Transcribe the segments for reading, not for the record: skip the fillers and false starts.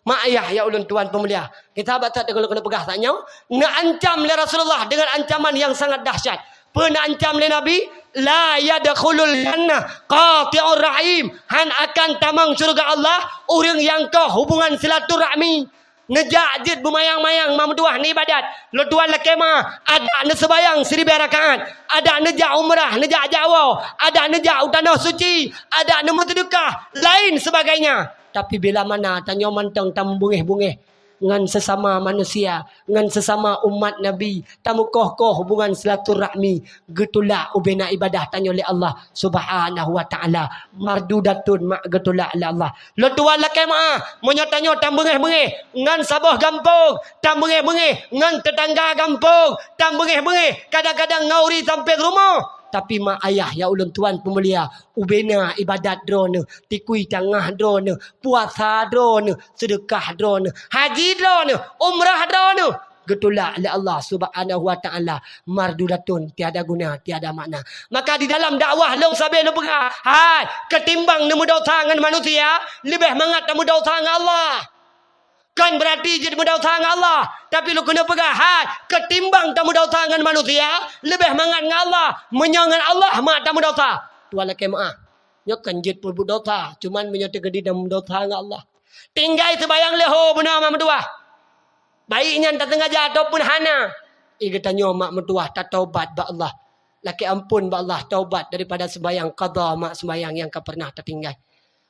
Mak ayah ya ulun tuan pemulia. Kita baca dengan kena pegah tanya. Nak ancam oleh Rasulullah dengan ancaman yang sangat dahsyat. Pernah ancam oleh Nabi. La yadkhulul jannah qati'ur rahim. Han akan tamang syurga Allah. Orang yang kau hubungan silaturahmi. Nejak jid bermayang-mayang mamduah ni ibadat. Lo tuan la kemah. Ada ne sebayang 1000 rakaat. Ada nejak umrah, nejak Jawa. Ada nejak tanah suci. Ada ne sedekah. Lain sebagainya. Tapi bila mana tanya mantang tam bungih-bungih ngan sesama manusia, ngan sesama umat Nabi, tamu koh-koh hubungan silaturahmi, getulak ubena ibadah tanya oleh Allah Subhanahu wa taala. Mardudatun mak getulak oleh Allah. Lo tuan la kemah, monyo-tanyo tam bungih-bungih ngan sabah gampung, tam bungih-bungih ngan tetangga gampung, tam bungih-bungih kadang-kadang ngauri sampai rumah. Tapi mak ayah ya ulun tuan pemulia, ubena ibadat drone, tikui tangah drone, puasa drone, sedekah drone, haji drone, umrah drone. Getulak oleh Allah Subhanahu wa taala, mardulatun tiada guna, tiada makna. Maka di dalam dakwah long sabe lo pegah, hai ketimbang nemu dosa dengan manusia, lebih mangat nemu dosa dengan Allah. Kan berarti jadi mudah usaha dengan Allah. Tapi lu kena pegang hai. Ketimbang tak mudah usaha dengan manusia. Lebih mangat dengan Allah. Menyangan Allah mak tak mudah usaha. Tuan laki maaf. Nya kan jid pun mudah usaha. Cuman menyata gedi dan mudah usaha dengan Allah. Tinggal sebayang leho benar mak mertua. Baiknya tak tengah jatuh pun hana. Ia tanya mak mertua tak taubat ba Allah. Laki ampun ba Allah taubat daripada sebayang qada mak sebayang yang kau pernah tertinggal.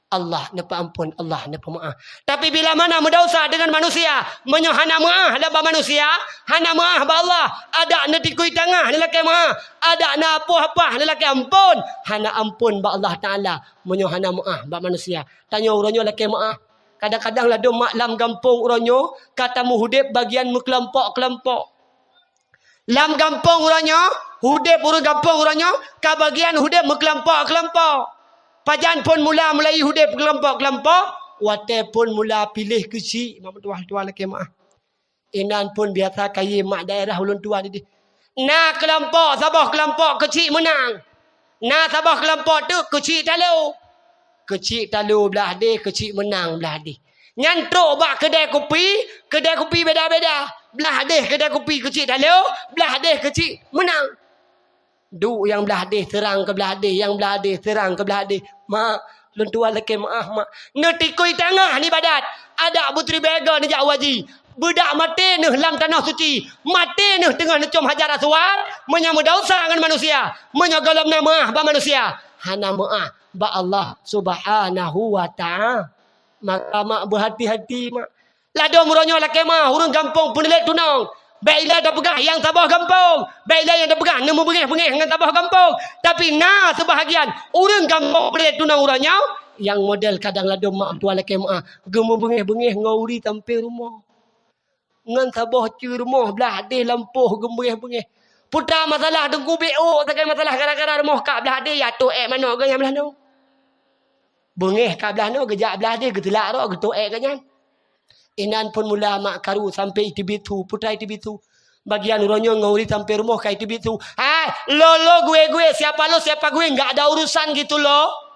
Allah napa ampun, Allah napa maaf. Tapi bila mana berdosa dengan manusia, hana maaf dalam manusia, hana maaf ba Allah, ada na tikui tangah lelaki maaf, ada na apa-apa lelaki ampun, hana ampun ba Allah taala, hana maaf ba manusia. Tanya uranyo lelaki maaf. Kadang-kadang lah mak lam gampung uranyo, kata mu hudip bagian mu kelompok-kelompok. Lam gampung uranyo, hudip urang gampung uranyo, ka bagian hudip mu kelompok-kelompok. Pajan pun mulai hudip kelompok-kelompok. Wate pun mula pilih kecil. Mak tua lagi maaf. Inan pun biasa kaya mak daerah ulun tua ni. Nah kelompok, sabah kelompok kecil menang. Nah sabah kelompok tu kecil talu. Kecil talu belah dia, kecil menang belah dia. Nyantuk bak kedai kopi beda-beda. Belah dia kedai kopi kecil talu, belah dia kecil menang. Du yang belah dia serang ke belah dia, yang belah dia serang ke belah dia. Mak, lun tua laki maaf mak. Ngetikui tangah ni badat. Ada putri bega ni jak waji. Budak mati ni lam tanah suci. Mati ni tengah necom hajar aswad. Menyambut dosa dengan manusia. Menyogalam nama ba manusia. Hana maaf ba Allah Subhanahu wa ta'ala. Maka mak berhati-hati mak. Lado muronyo laki mak. Urang kampung penelit tunang. Baiklah dah pegang yang tabah kampung. Baiklah yang dah pegang nemu bengih-bengih dengan tabah kampung. Tapi nah sebahagian orang kampung pelit tunang urangnya yang model kadang lado mak tua laki mak gemu bengih-bengih ngauri sampai rumah. Ngan tabah cu rumah belah dia lampuh gemu bengih-bengih. Putar masalah tunggu BO tekan masalah gara-gara rumah kak belah dia ya tu mana ke yang belah no. Bengih kak belah no gejak belah dia getelak ro getu kan. Inan pun mula mak karu sampai itibitu, putai itibitu. Bagian uronyo ngauri sampai rumah kai itibitu. Hai, lo gue, siapa lo, siapa gue, enggak ada urusan gitu lo.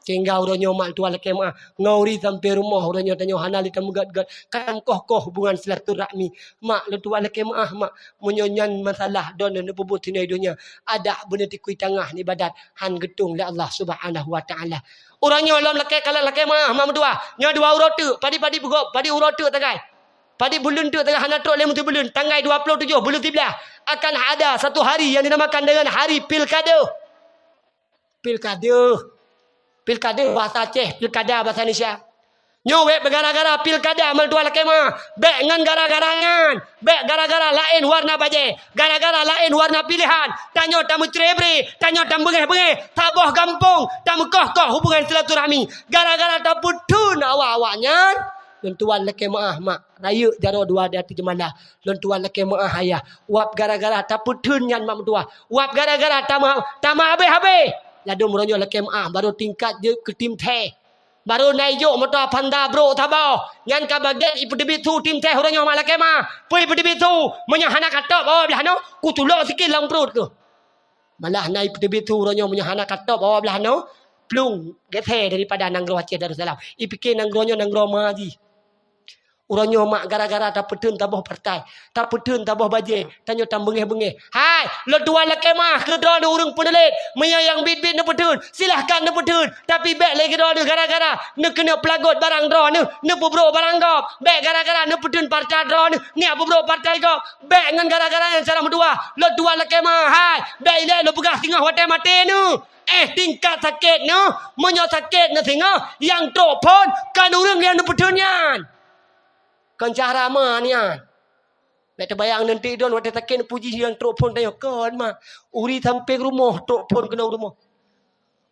Tinggal uronyo mak tua laki mak ngauri sampai rumah uronyo tanya hanali tamu gad-gad. Kan koh hubungan silaturahmi. Mak lo tua laki mak menyonyan masalah don ne bubut tinai dunia. Ada benda tikui tangah ni badat han getung le Allah Subhanahu wa taala. Orangnya alam laki kalau laki mak dua. Nya dua urut tu. Padi pegok. Padi urut tu tagai. Padi bulun tu tengah anak truk lemut bulun. Tanggai 27 bulan 13. Akan ada satu hari yang dinamakan dengan hari pilkada. Pilkada bahasa Aceh. Pilkada bahasa Indonesia. Nyowek bergara-gara pilkada amal dua laki mah. Bek ngan gara-garangan. Bek gara-gara lain warna baje. Gara-gara lain warna pilihan. Tanyo tamu cerebre. Tanyo tamu bengeh-bengeh. Tabah kampung. Tamu koh-koh hubungan silaturahmi. Gara-gara tak putun awak-awaknya. Lentuan laki maah mak. Raya jaro dua di hati jemalah. Lentuan laki maah ayah. Wap gara-gara tak putun nyan mak tua. Wap gara-gara tamah habis-habis. Lalu meronyo laki maah. Baru tingkat je ke tim teh. Baru naik motor panda bro tabau. Ngan ka bagian ipu tu tim teh orangnya mak laki mah. Pui ipu tu menyahana katop bawah belah no. Ku tulok sikit lang perut tu. Malah naik ipu tu orangnya menyahana katop bawah belah no. Plung gethe daripada Nanggro Aceh Darussalam. Ipikir Nanggronyo Nanggro Maji. Urangnya mak gara-gara tak pedun tabah partai. Tak pedun tabah baje. Tanya tam bengeh-bengeh. Hai, lo dua la kemah ke drone urang penelit. Meya yang bit-bit ne pedun. Silahkan ne pedun. Tapi bek lagi drone gara-gara ne kena pelagot barang drone ne pebro barang gop. Bek gara-gara ne pedun partai drone ni apa bro partai gop. Bek ngan gara-gara yang cara berdua. Lo dua la kemah. Hai, bek ile lo pegah tengah hotel mati nu. Tingkat sakit nu. Menyo sakit ne tengah yang tok pun kan urang yang ne pedunyan. Kan cara mana? Nak terbayang nanti don waktu takin puji yang truk pun tanya kan mah. Uri sampai rumah truk pun kena rumah.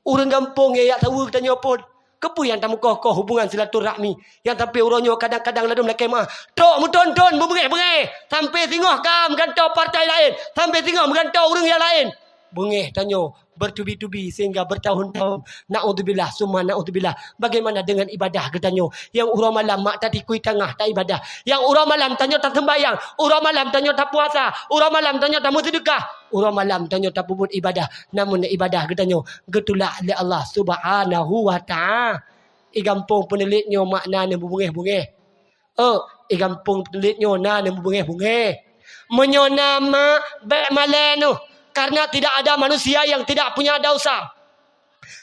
Urang kampung ya tahu tanya pun. Kepu yang tamu kokoh hubungan silaturahmi. Yang sampai urangnya kadang-kadang ladum nak kemah. Truk muton-ton bengeh-bengeh. Sampai tengah kam gantau partai lain. Sampai tengah menggantau urang yang lain. Bengeh tanya bertubi-tubi sehingga bertahun-tahun. Na'udzubillah summa na'udzubillah. Bagaimana dengan ibadah katanya? Yang urang malam mak tadi kui tengah tak ibadah. Yang urang malam tanya tak sembahyang. Urang malam tanya tak puasa. Urang malam tanya tak sedekah. Urang malam tanya tak buat ibadah. Namun ibadah katanya getulak oleh Allah Subhanahu wa taala. Igampung penelitnya makna ne bungeh-bungeh. Igampung penelitnya na ne bungeh-bungeh. Menyonama baik malenu. Karena tidak ada manusia yang tidak punya dosa.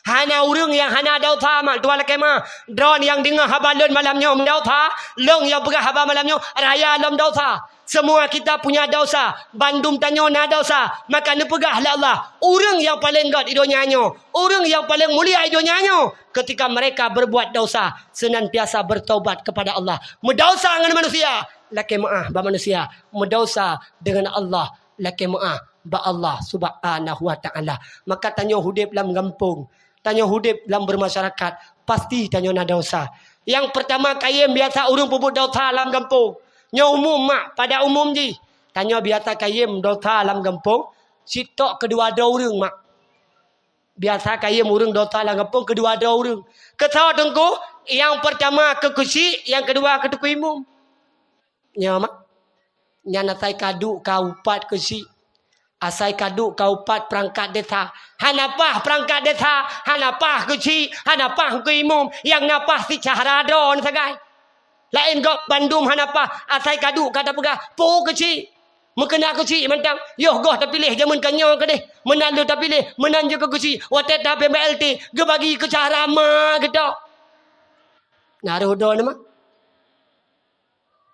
Hana urang yang hana dosa mak tuan kemah. Drone yang dengar habalun malamnya mendosa, long yang pegah haba malamnya raya dalam dosa. Semua kita punya dosa. Bandung tanya na dosa, maka ne pegah la Allah. Urang yang paling god idonyanyo, urang yang paling mulia idonyanyo ketika mereka berbuat dosa senantiasa bertaubat kepada Allah. Mendosa dengan manusia, laki maaf ba manusia. Mendosa dengan Allah, laki maaf ba Allah Subhanahu wa taala. Maka tanya hudip dalam kampung, tanya hudip dalam bermasyarakat, pasti tanya na dosa. Yang pertama kayem biasa urang pebut dosa dalam kampung. Nya umum mak pada umum ji. Tanya biasa kayem dosa dalam kampung, sitok kedua ada urang mak. Biasa kayem urang dosa dalam kampung kedua ada urang. Kesawat tengku, yang pertama ke kusi, yang kedua ke tuku imum. Nya mak. Nya nasai kadu kau upat kusi. Asai kaduk kau pat perangkat desa. Hanapah perangkat desa. Hanapah kecil. Hanapah ke imum. Yang napah si cahara don sagai. Lain kau Bandung hanapah. Asai kaduk kata pegah. Po kecil. Mekena kecil mentang. Yoh goh tak pilih. Jaman kanya ke deh. Menandu tak pilih. Menanju ke kecil. Watet tak PBLT. Ge bagi ke cahara ma gitu. Naruh don mah.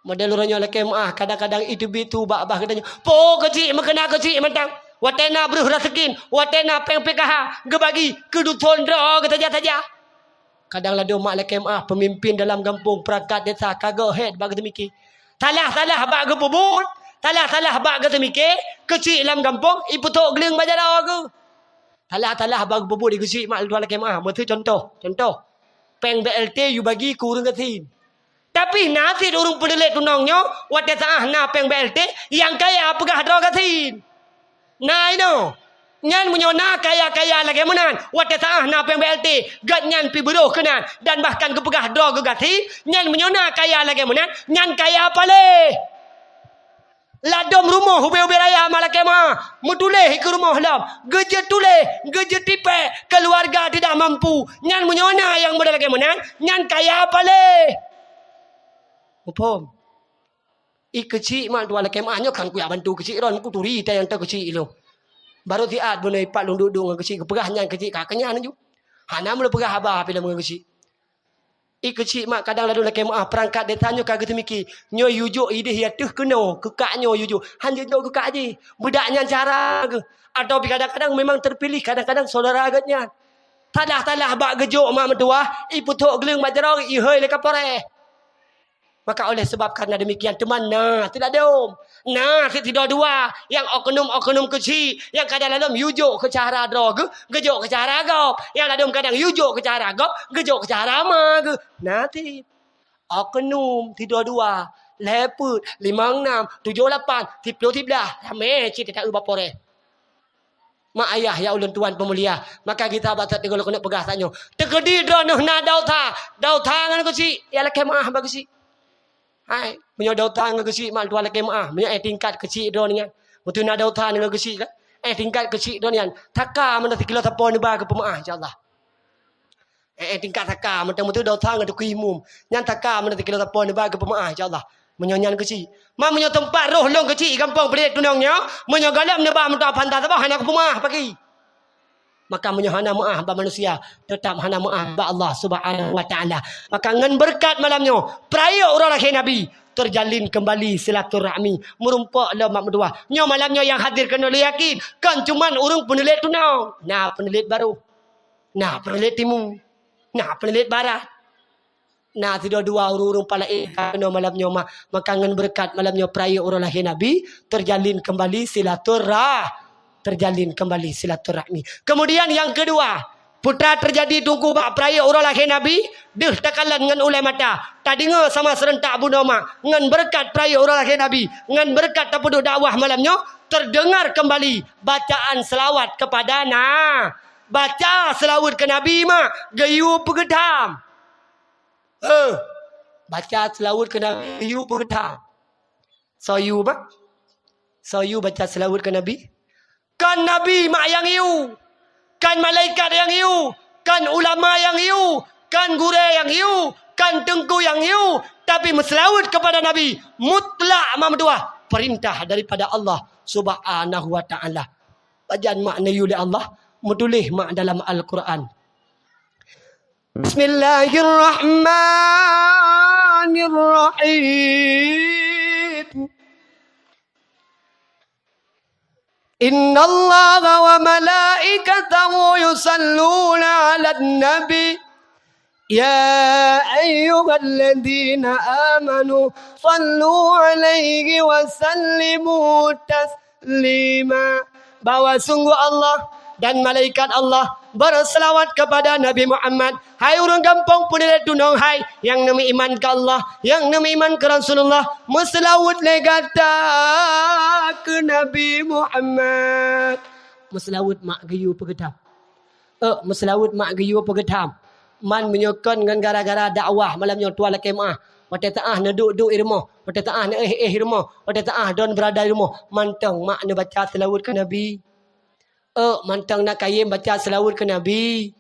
Model orangnya laki maah kadang-kadang itu bitu bah katanya po kecil mekena kecil mentang watena beruh rasakin watena peng PKH gebagi keduton dro kata saja kadang lado mak laki maah pemimpin dalam kampung perangkat desa kagak head bagi demiki salah bak gebubut salah bak demiki kecil dalam kampung ibu tok geling bajar aku salah bak gebubut di kecil mak laki maah betul contoh peng BLT you bagi kurang ketin. Tapi nasi urung pedelit tunongnya, wadah sah na peng BLT, yang kaya pegah draw kasin. Nah itu, nyan punya na kaya lagi menan, wadah sah na peng BLT, gat nyan pi beruh kenan, dan bahkan ke pegah draw ke kasin, nyan punya na kaya lagi menan, nyan kaya apa le? Ladom rumah hube raya malake mah, mutuleh ke rumah lam, gejet tipe, keluarga tidak mampu, nyan punya na yang modal lagi menan, nyan kaya apa le? Upom. Kecil mak dua laki maknya kan ku ya bantu kecil ron ku turi ta yang tak kecil lo. Baru tiat bunai pak lung duduk dengan kecil kepegahnya kecil kakaknya naju. Hana mula pegah abah bila dengan kecil. Kecil mak kadang lalu laki mak perangkat dia tanya kagak temiki. Nyo yujuk ide ya tuh keno kekaknya yujuk. Hanya jauh kekak je. Budaknya cara ke. Atau kadang-kadang memang terpilih kadang-kadang saudara agaknya. Talah bak gejok mak mentua. Ibu tok geleng majarong ihoi le kapore. Maka oleh sebab karena demikian teman tidak dom. Tidak dua yang oknum kecil yang kadang dalam yujuk ke cara drog, gejok ke cara gop. Yang dalam kadang yujuk ke cara gop, gejok ke cara mag. Nanti oknum tidak dua, leput 56, 78, 13, ramai cerita tak ubapore. Mak ayah ya ulun tuan pemulia. Maka kita baca tegol kena pegah tanyo. Tegedi dronoh na dauta ngan kecil. Ya lek maah bagusi. Hai, punya dautan dengan kecil mal tuan laki maah, punya tingkat kecil donian. Betul nak dautan dengan kecil kan? Tingkat kecil donian. Taka mana kilo tapon ni ba ke pemaah insyaallah. tingkat takar macam tu dah tang ada kuimum. Yang takar mana kilo tapon bagi pemaah insyaallah. Menyanyan kecil. Mak menyo tempat roh long kecil kampung pelik tunangnya, menyo galam nebah mentah pantas apa hana pemaah pagi. Maka menyo hana maah ba manusia, tetap hana maah ba Allah Subhanahu wa taala. Maka ngan berkat malamnya, peraya orang laki Nabi terjalin kembali silaturahmi merumpak lah mak medua nyo malamnya yang hadir kena yakin kan cuman urang penelit tunau nah penelit baru nah penelit timur nah penelit barat nah tidak dua urung pala kena malamnya maka ngan berkat malamnya peraya orang lahir Nabi terjalin kembali silaturahmi kemudian yang kedua putra terjadi tunggu bak peraya orang lahir Nabi deh takalan dengan ulai mata tak dengar sama serentak bunuh mak dengan berkat peraya orang lahir Nabi dengan berkat tapuduk dakwah malamnya terdengar kembali bacaan selawat kepada baca selawat ke Nabi mak gayu pegedam baca selawat ke Nabi gayu pegedam you baca selawat ke Nabi kan Nabi mak yang you kan malaikat yang you, kan ulama yang you, kan guru yang you, kan tengku yang you, tapi berselawat kepada Nabi mutlak mamduah perintah daripada Allah Subhanahu wa taala. Bacaan makna you oleh Allah metulis mak dalam Al-Quran. Bismillahirrahmanirrahim. Inna Allah wa malaikatahu yusalluna 'alan nabi ya ayyuhalladzina amanu sallu 'alaihi wa sallimu taslima bahwa sungguh Allah dan malaikat Allah berselawat kepada Nabi Muhammad. Hai orang kampung punilai tunong hai yang nami iman ke Allah, yang nami iman ke Rasulullah, berselawat legata ke Nabi Muhammad. Berselawat mak gayu pegedam. Berselawat mak gayu pegedam. Man menyokon dengan gara-gara dakwah malamnya tuan kemah. Wata taah na duk irmo, wata taah na irmo, wata taah don berada irmo. Mantang mak na baca selawat ke Nabi. Mantang nak kayem baca selawat ke Nabi.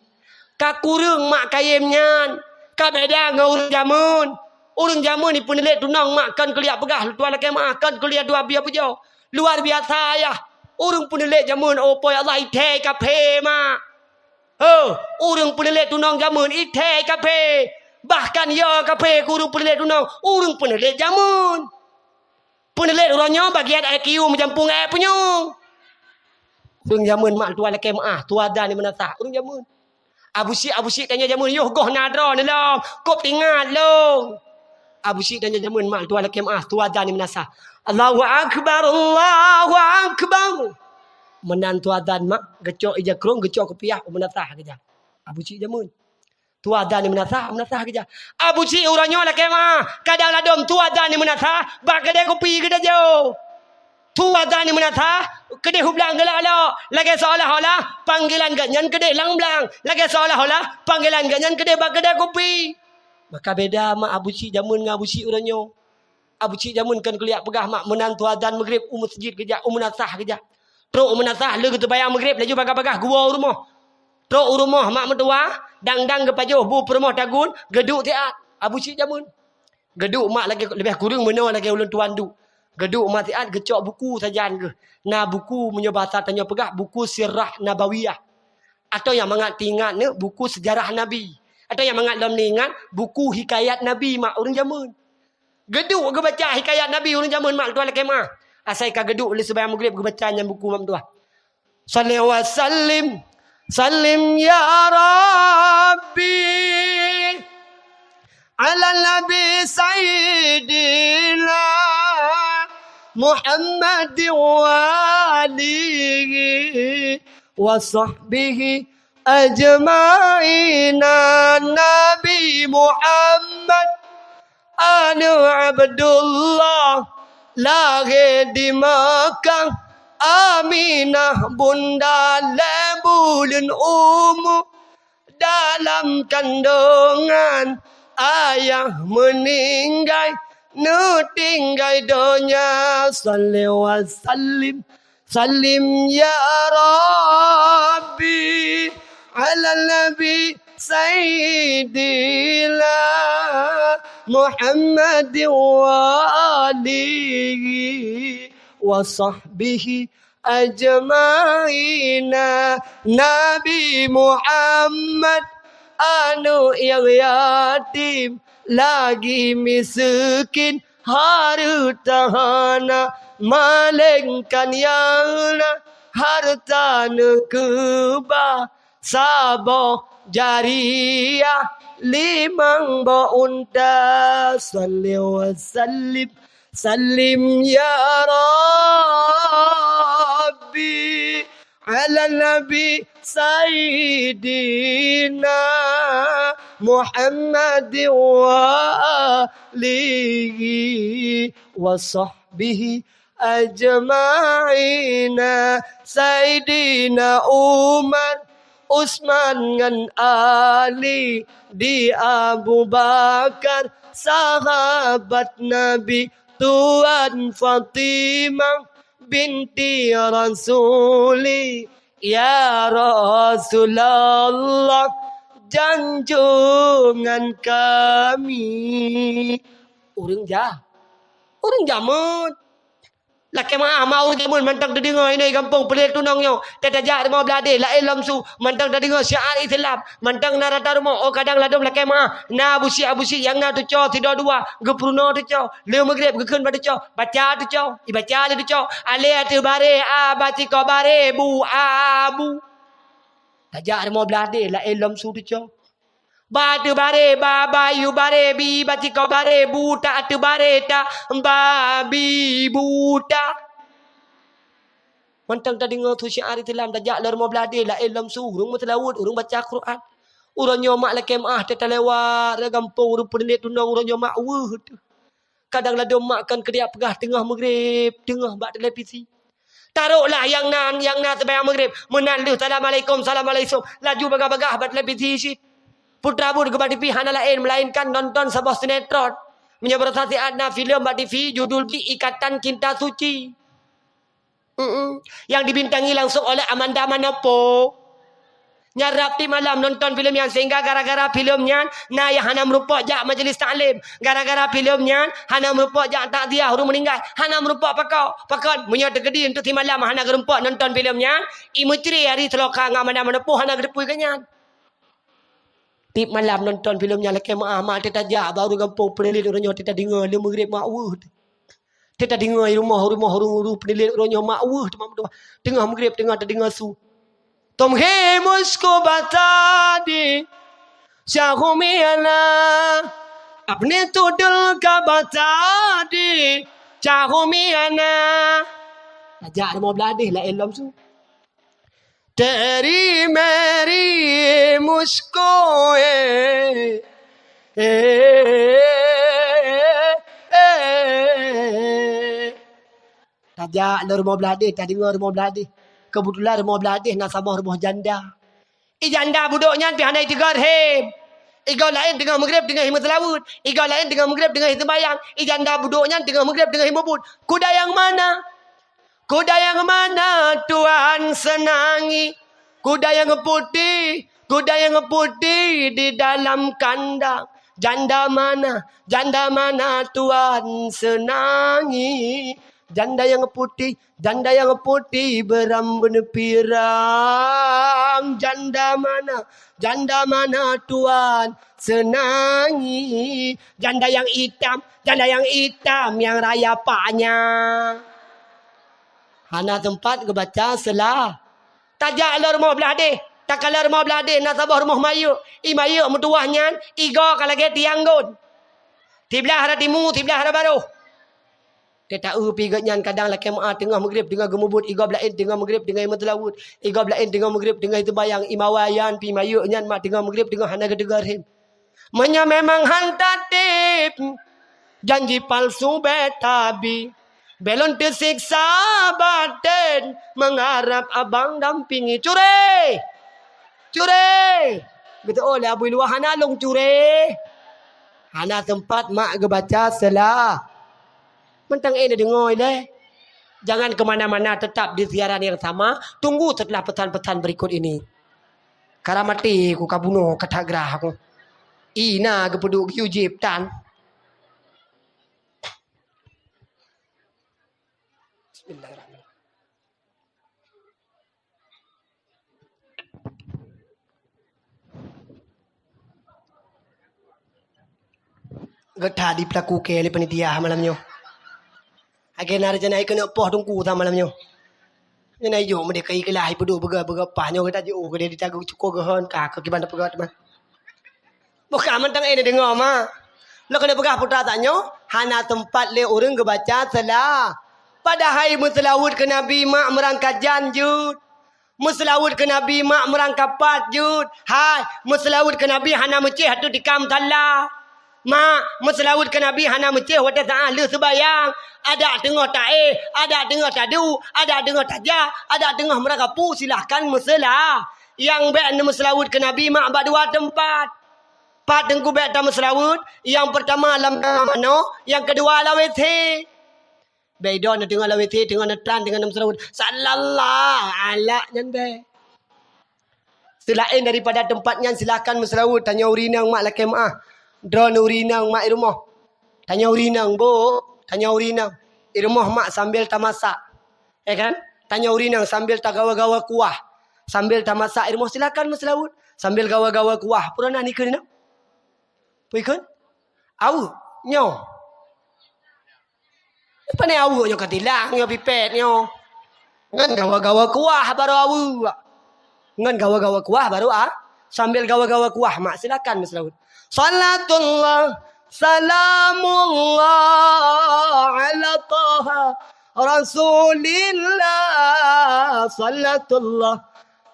Kakurung mak kayemnya. Kabeda dengan urang jamun. Urang jamun ni pun lihat tunang mak kan kuliah pegah. Tuan laki mak kan kuliah dua biar pejau. Luar biasa ya. Urang pun lihat jamun. Oh poy Allah ite kape mak. Urang pun lihat tunang jamun. Ite kape. Bahkan ya kape urang pun lihat tunang. Urang pun lihat jamun. Pun lihat orangnya bagian IQ mencampung punya. Urang jamun mak tuan laki mak. Tuan dan ni menasah. Urang jamun. Abu Syik tanya jamun. Yoh goh nadra ni long. Kop tinggal long. Abu Syik tanya jamun mak tuan laki mak. Tuan dan ni menasah. Allahu Akbar. Allahu Akbar. Menan tuan dan mak. Gecok ija kerong. Gecok kepiah. Menasah keja. Abu Syik jamun. Tuan dan ni menasah keja. Abu Syik orangnya laki mak. Kadang ladom tuan dan ni menasah. Bak kedai kopi kedai jauh. Tuan dan ni menasah. Kedai hublang gelak lo. Lagi seolah-olah panggilan ganyan kedai lang blang. Lagi seolah-olah panggilan ganyan kedai bak kedai kopi. Maka beda mak Abu Syik jamun dengan Abu Syik orangnya. Abu Syik jamun kan kuliah pegah mak menantu azan maghrib masjid kerja menasah kerja. Teruk menasah lu gitu bayang maghrib laju bagah-bagah gua rumah. Teruk rumah mak mentua dang-dang ke pajuh bu perumah tagun geduk tiat Abu Syik jamun. Geduk mak lagi lebih kurang mana lagi ulun tuan du. Geduk mak tiat gecok buku sajan ke. Nah buku punya bahasa tanya pegah buku sirah nabawiyah. Atau yang mengerti ingat ni buku sejarah Nabi. Atau yang mengat dalam ni ingat buku hikayat Nabi mak orang jamun. Geduk ke baca hikayat Nabi orang jamun mak tuan laki mak. Asai ka geduk oleh sebayang maghrib ke baca yang buku mak tuan. Salli wa sallim. Sallim ya Rabbi. Ala Nabi Sayyidina Muhammad wa alihi wa sahbihi ajma'ina Nabi Muhammad anu Abdullah lahir di Makkah Aminah bunda lebulun dalam kandungan ayah meninggal tinggal dunia. Salli wa sallim. Sallim ya Rabbi. Ala Nabi سيدنا محمد وآله وصحبه أجمعين. Nabi Muhammad anu yang yatim lagi miskin hartana malengkan yang harta nekeba sabo jariah limang baunta salli wa sallim salim ya Rabbi ala nabi sayyidina Muhammad wa alihi wa sahbihi ajma'ina. Sayyidina Umar Utsman ngan Ali di Abu Bakar sahabat Nabi Tuan Fatimah binti Rasuli ya Rasulullah janjungan kami urang jamut laki mau jamun mantang dengar ini kampung pelik tunangnya tetajak mau belade la ilam su mantang dengar syiar Islam mantang narata rumah oh kadang ladom laki na abusi yang na tu co tidak dua gepruno tu co le maghrib gekun pada co baca tu co ibaca tu co ale tu bare abati ko bare bu abu tajak mau belade la ilam su tu co Batu bare babayu bare bi bati kau bare buta tu bare ta babi buta. Mantang tadi ngotu syiar Islam tajak lar mau belade la ilam su urung mutlawud urung baca Quran. Urang nyomak la kemah teta lewat la gampung urung penit tunang urang nyomak tu. Kadang la domakkan kediap pegah tengah maghrib tengah bak televisi. Taruhlah yang nan sembahyang maghrib menandu assalamualaikum laju bagah-bagah bak televisi. Putra bud ke TV hana lain melainkan nonton sebuah sinetron menyebertasi adna filem mbak TV judul Ikatan Cinta Suci yang dibintangi langsung oleh Amanda Manopo. Nyarap di malam nonton filem yang sehingga gara-gara filmnya nah yang hana merupak jak majlis taklim, gara-gara filmnya hana merupak jak takziah orang meninggal, hana merupak pakau menyata gedi untuk di malam hana gerempak nonton filmnya imutri hari seloka Amanda Manopo hana gedepui kenyan. Tip malam nonton filmnya laki mak tetajak baru gampung penilit orangnya teta dengar dia maghrib makwuh. Teta dengar rumah penilit orangnya makwuh tengah maghrib tengah terdengar su. Tom he musko batadi syahumiyana apne tudul ka batadi syahumiyana. Tajak mau beladih la elam su. तेरी मेरी मुझको tajak le rumah beladih tak dengar rumah beladih kebetulan rumah beladih nasabah rumah janda janda buduknya pihanai 3 rahim Iga lain dengan maghrib dengan himat laut. Iga lain dengan maghrib dengan hitam bayang. Janda buduknya dengan maghrib dengan himabut. Kuda yang mana? Kuda yang mana Tuhan senangi? Kuda yang putih di dalam kandang. Janda mana Tuhan senangi? Janda yang putih berambut pirang. Janda mana Tuhan senangi? Janda yang hitam yang raya paknya. Hana tempat kebaca selah. Tajak lah rumah beladih. Tak kalah rumah beladih. Nasabah rumah mayuk. Mayuk mutuahnya. Iga kalagi tianggun. Tiblah hara timu. Tiblah hara baru. Dia tahu pigatnya kadang laki ma'a tengah maghrib. Tengah gemubut. Iga belain tengah maghrib. Tengah imat lawud. Iga belain tengah maghrib. Tengah itu bayang. Imawayan. Pi mayuknya. Mak tengah maghrib. Tengah hana kedegarin. Menya memang hantatip. Janji palsu betabi. Belon tersiksa batin mengharap abang dampingi. Cure gitu oleh abu luah hana long cure hana tempat mak kebaca selah mentang ini dengoy deh. Jangan kemana-mana, tetap di siaran yang sama. Tunggu setelah pesan-pesan berikut ini. Karamati ku kabuno katagrah aku. Ina gepeduk yujib tan. Bismillahirrahmanirrahim. Getah di pelaku ke li panitia malamnya. Agen hari janai kena poh tungku ta malamnya. Janai yo mede kai kelai pedu bega panyo kita jo ke dia ditagu cukup gehon ka ke gimana pegat mah. Bukan mentang ini dengar mah. Lo kena pegah putra tanyo hana tempat le orang ke baca salah. Padahal muslawud ke Nabi mak merangkat janjud. Muslawud ke Nabi mak merangkat patjud. Hai muslawud ke Nabi hana mecih hatu dikam talla. Mak muslawud ke Nabi hana mecih wada ta'ala sebayang. Ada tengah ta'e, ada tengah tadu, ada tengah tajah, ada tengah merakapu silahkan muslah. Yang baik muslawud ke Nabi mak abad dua tempat. Pat tengku baik tak muslawud. Yang pertama alam mana, yang kedua lawete. Beda na tengah lawete, tengah netran, tengah muslawud. Sallallahu ala nyan baik. Selain daripada tempatnya silahkan muslawud. Tanya urinang mak lakai maah. Drone urinang mak rumah. Tanya urinang bu. Tanya urinang. Di rumah mak sambil tamasak. Ya kan? Tanya urinang sambil tak gawa-gawa kuah. Sambil tamasak. Di rumah silakan muslawud. Sambil gawa-gawa kuah. Pernah nikah ni nak? Puikan? Awu. Nyo. Apa ni awu? Nyo katilang. Nyo pipet. Nyo. Ngan gawa-gawa kuah baru awu. Ngan gawa-gawa kuah baru sambil gawa-gawa kuah mak silakan muslawud. Salatullah salamullah ala taha rasulillah. Salatullah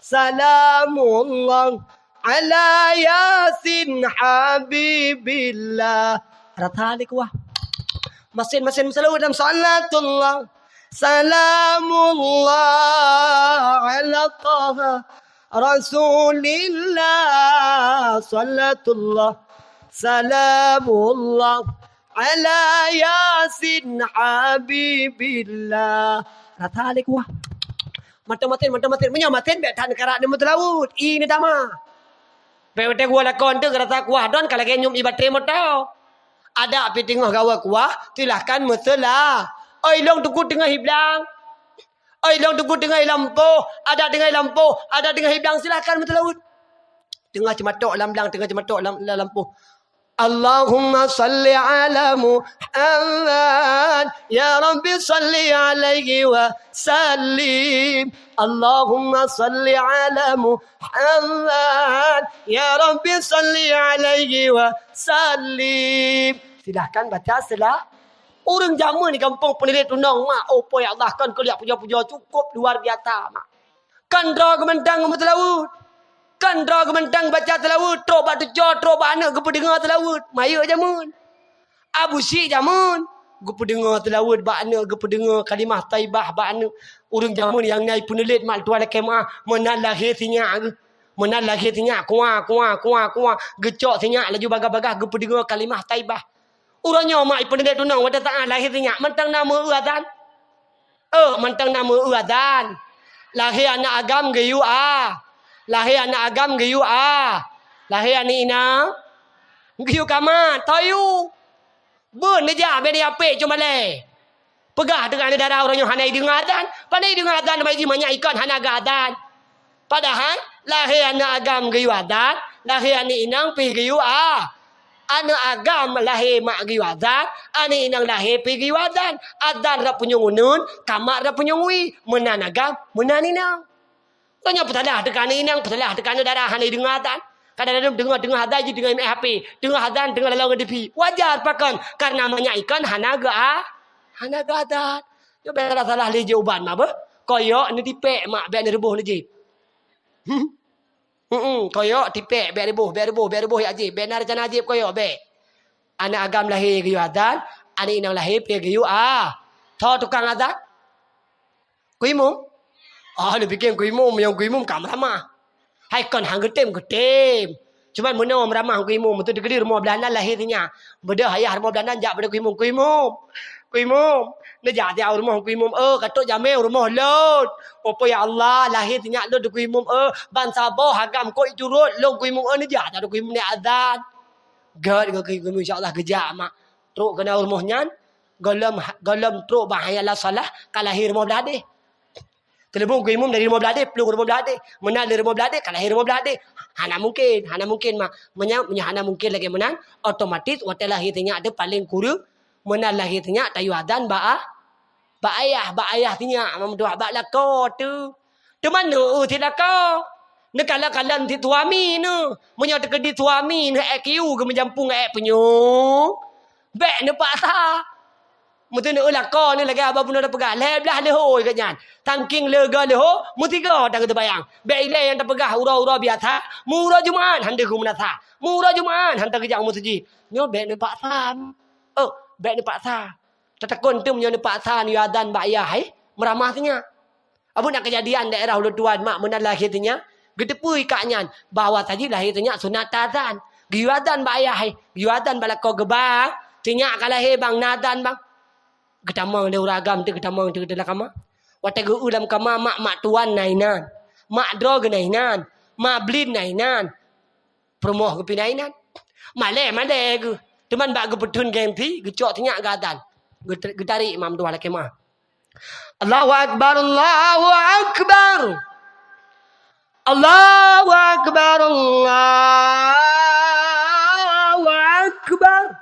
salamullah ala yasin habibillah. Ratali kuah. Masin muslawud dalam salatullah salamullah ala taha rasulillah. Salatullah salamullah ala yasin habibillah. Ratalik wah. Mata-matin menyamatin biar tak negara ni mutlawud. Ini dama. Bete gua lakon tu rata kuah don kalau kenyum ibatre moto. Ada api tengah gawa kuah, silahkan muslah. Oi long tuku tengah hiblang. Oi long tuku tengah lampu, ada tengah lampu, ada tengah hiblang silahkan mutlawud. Tengah cematok lamblang, tengah cematok lampu. Allahumma salli ala Muhammad ya Rabbi salli alaihi wa sallim. Allahumma salli ala Muhammad ya Rabbi salli alaihi wa sallim. Silahkan baca selah. Orang jamu ni kampung penilai tunang mak. Oh ya Allah kan kuliah puja-puja cukup luar biasa mak. Kan draw kementang mutlawud. Kan draw kementang baca telawud. Trobat tujuh, trobat anak gupu dengar telawud. Maya jamun. Abu Syik jamun. Gupu dengar telawud. Bak anak gupu dengar kalimah taibah. Bak anak. Urung jamun yang naik penulit mal tuan kemah. Menal lahir sinyak. Menal lahir sinyak. Kuah. Gecok sinyak. Laju bagah-bagah gupu dengar kalimah taibah. Urangnya mak penulit tunang. Wadah ta'ah lahir sinyak. Mentang nama uadan. Mentang nama uadan. Lahir anak agam gayu lahir anak agam gayu lahir anak ina gayu kama tayu bun aja be dia ape cuma le pegah dengan darah orang yang hanai dengar adan pandai dengar adan bagi banyak ikan hana gadan padahal lahir anak agam gayu adan lahir anak inang pi gayu anak agam lahir mak gayu adan anak inang lahir pi gayu adan ra punyung unun kamak ra punyung wi menan agam menan inang. Tanya petalah dekat inang, petalah dekat darah hanai dengar adan. Kadang-kadang dengar adan je dengan HP, dengar adan dengar lalang depi. Wajar pakan karena banyak ikan hana ga adan. Yo belah salah le jawaban mak apa? Koyok ni tipek mak biar ni rebuh je. Koyok tipek biar rebuh ya je. Biar nar jana je koyok be. Anak agam lahir gayu adan, anak inang lahir pe gayu Tho tukang adan. Kuimum ni bikin kuimum yang kuimum kam ramah. Hai kan hang getem. Cuma mana orang ramah kuimum tu dekat rumah Belanda lahirnya. Beda ayah rumah Belanda jak pada kuimum. Kuimum. Dia jadi rumah kuimum. Katuk jamil rumah lot. Apa ya Allah. Lahir tinyak lot kuimum. Ban sabar hagam kau curut. Long kuimum ni jadi kuimum ni azan. Gad ke kuimum insyaAllah kejap mak. Teruk kena rumahnya. Galam teruk bahaya salah. Kalahir rumah beladih. Telefon kuimum dari rumah beladih. Peluk rumah beladih. Menang dari rumah beladih. Kalahir rumah beladih. Hana mungkin mak. Hana mungkin lagi menang. Otomatis. Waktu lahir tinyak ada paling kurang. Menang lahir tinyak. Tayu adan ba ayah tinyak. Mamdua ba lako tu. Tu mana tidak kau. Ni kalan ti tuami ni. Menyak tekedi tuami ni. EQ ke menjampung penyung. Bek ni pak sah. Mesti nak lako ni lagi abang pun ada pegang. Lebelah leho kat nyan. Tangking lega leho. Mutiga tak kata bayang. Bek ilai yang terpegah. Ura-ura biasa. Murah Jumaat. Handa ku menasa. Murah Jumaat. Handa kejang masjid. Nyo bek ni pak sah. Bek ni pak sah. Tetekun tu menyo ni pak sah ni adan bak ayah. Meramah tinya. Apa nak kejadian daerah Ulu Tuan mak menang lahir tinya. Gedepui kat nyan. Bawa tadi lahir tinya sunat azan. Giwadan bak ayah. Giwadan bak lako gebang. Tinya kalau hebang nadan bang. Ketamang dia uragam tu ketamang tu dalam kamar. Waktu gu dalam kamar mak tuan nainan. Mak drog nainan. Mak blin nainan. Promoh ke pinainan. Male gu. Teman bak gu petun gempi, gu cok tinyak gadan. Gu tarik imam tuan laki mah. Allahu akbar, Allahu akbar. Allahu akbar, Allahu akbar.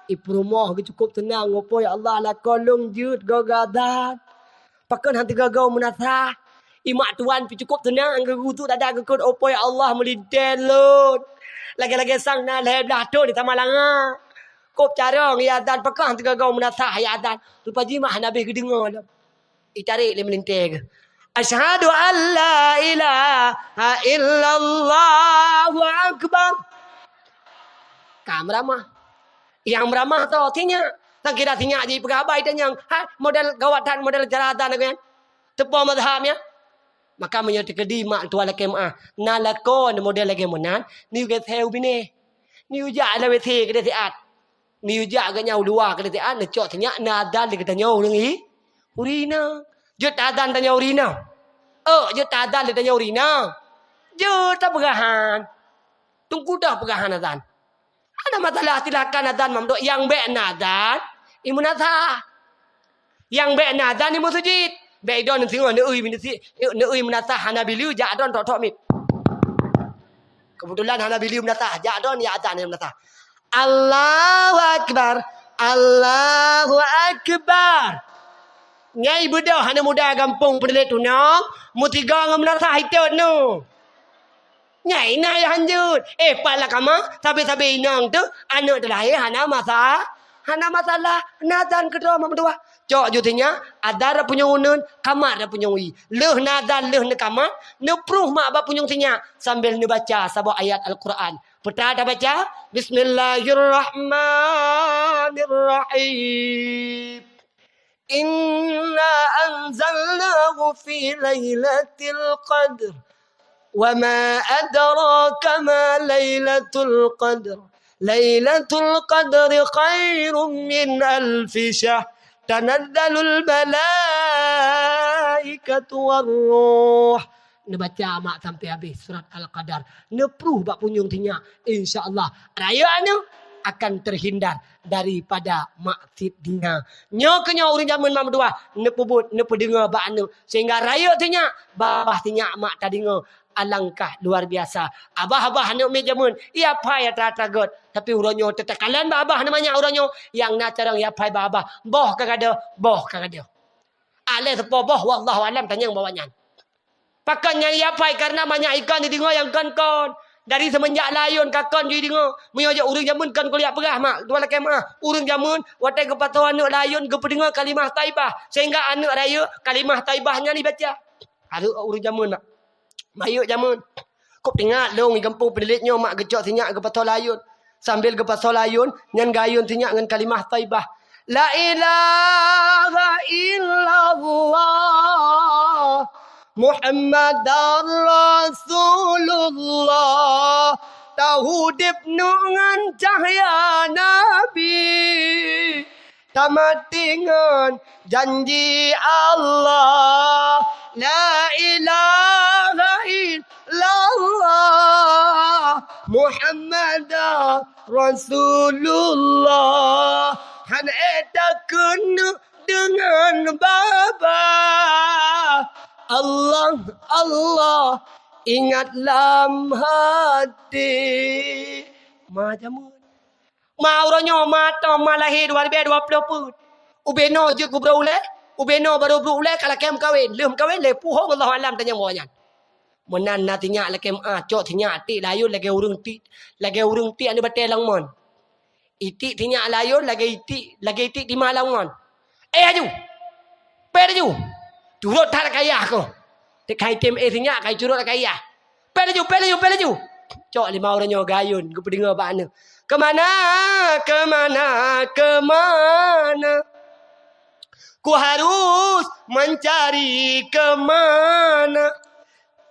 Iprumah ke cukup tenang. Apa ya Allah lah kolong jut gagadan. Pakan hanti gagau menasah. Imak tuan pi cukup tenang. Geru tu tak ada kekut. Apa ya Allah meliden lot. Lagi-lagi sang na lebelah tu di taman langa. Kop carang ya dan pakan hanti gagau menasah ya dan. Lupa jimah Nabi kedengar dah. Itarik le melintir. Asyhadu an la ilaha illallah wa akbar. Kamramah. Yang meramah tau tinya. Tak kira tinya je pegabai dan yang model gawatan model jaratan aku kan. Tepa mazhabnya. Maka menyerti kedi mak tua laki mak. Nalakon model lagi menan. Ni ke theo bini. Ni ujak la weti ke detiat. Ni ujak ke nyau luar ke detiat. Ni cok tinya nadan di kita nyau nengi. Urina. Jut adan tanya urina. Jut adan di tanya urina. Jut tak pegahan. Tunggu dah pegahan adan. Ada masalah silakan adan mamdok yang be nadan imunasa. Yang be nadan imu sujud. Be don singo neui minisi neui menasa Hanabili ja don tok mit. Kebetulan Hanabili menasa ja don ya adan menasa. Allahu akbar. Allahu akbar. Ngai budak hana muda gampung pedelet tunang mutiga ngam menasa hitot no. Nyai nai hanjut. Pala kama sabi-sabi inang tu anak terlahir hana masalah nadan kedua mamdua. Cok jutinya ada punya unun kamar punya ui. Leh nadan leh ne kamar ne pruh mak ba punya tinya sambil ne baca sabah ayat Al-Quran. Pertama baca Bismillahirrahmanirrahim. Inna anzalnahu fi lailatul qadr. وما أدراك ما ليلة القدر ليلة القدر خير من ألف شهر تنزل الملائكة والروح. Nebaca mak sampai habis surat Al-Qadar. Nepruh bak punyung tinya. InsyaAllah rayanya akan terhindar daripada maksud dina. Nyo kenya urang zaman mak berdua. Nepubut, nepedengar bak anu. Sehingga raya tinya. Babah tinya mak tadinga. Alangkah luar biasa. Abah-abah anak meja mun. Ia pai atragot. Tapi uronyo tetakalan abah namanya uronyo. Yang nak carang ia pai abah. Boh kagada. Boh kagada. Ale sepo boh. Wallahu alam tanya yang bawanya. Pakannya ia pai karena banyak ikan di dengar yang kon-kon. Dari semenjak layun kakon jadi dengar. Menyojak urang jamun kan kuliah pegah mak. Dua laki mak. Urang jamun. Watai kepatuhan anak layun. Kependengar kalimah taibah. Sehingga anak raya kalimah taibahnya dibaca. Ada urang jamun mak. Mayuk jamun. Kop tengah long di kampung pedeliknya mak gecok tinyak ke patol layun. Sambil ke patol layun ngan gayun tinyak ngan kalimah taibah. La ilaha illallah Muhammadar Rasulullah. Tahu dip nungan cahaya Nabi. tamat dengan janji Allah. La ilaha illallah Muhammad Rasulullah. Han eta kena dengan baba. Allah, Allah, ingat lam hati. Macam mau ronyo mata malahir 2020 pun. Ubeno je ku berulai. Ubeno baru berulai kalau kem kawin. Lem kawin le puhong Allah alam tanya moyan. Menan natinya lakem cok tinya ti layu lagi urung ti anu batel lang mon. Iti tinya layu lagi iti di malangon. Aju. Perju. Curut tak kaya aku. Kai tem tinya kai curut kaya. Perju. Cok 5 orangnya gayun, ku pendengar bana. Kemana? Ku harus mencari kemana?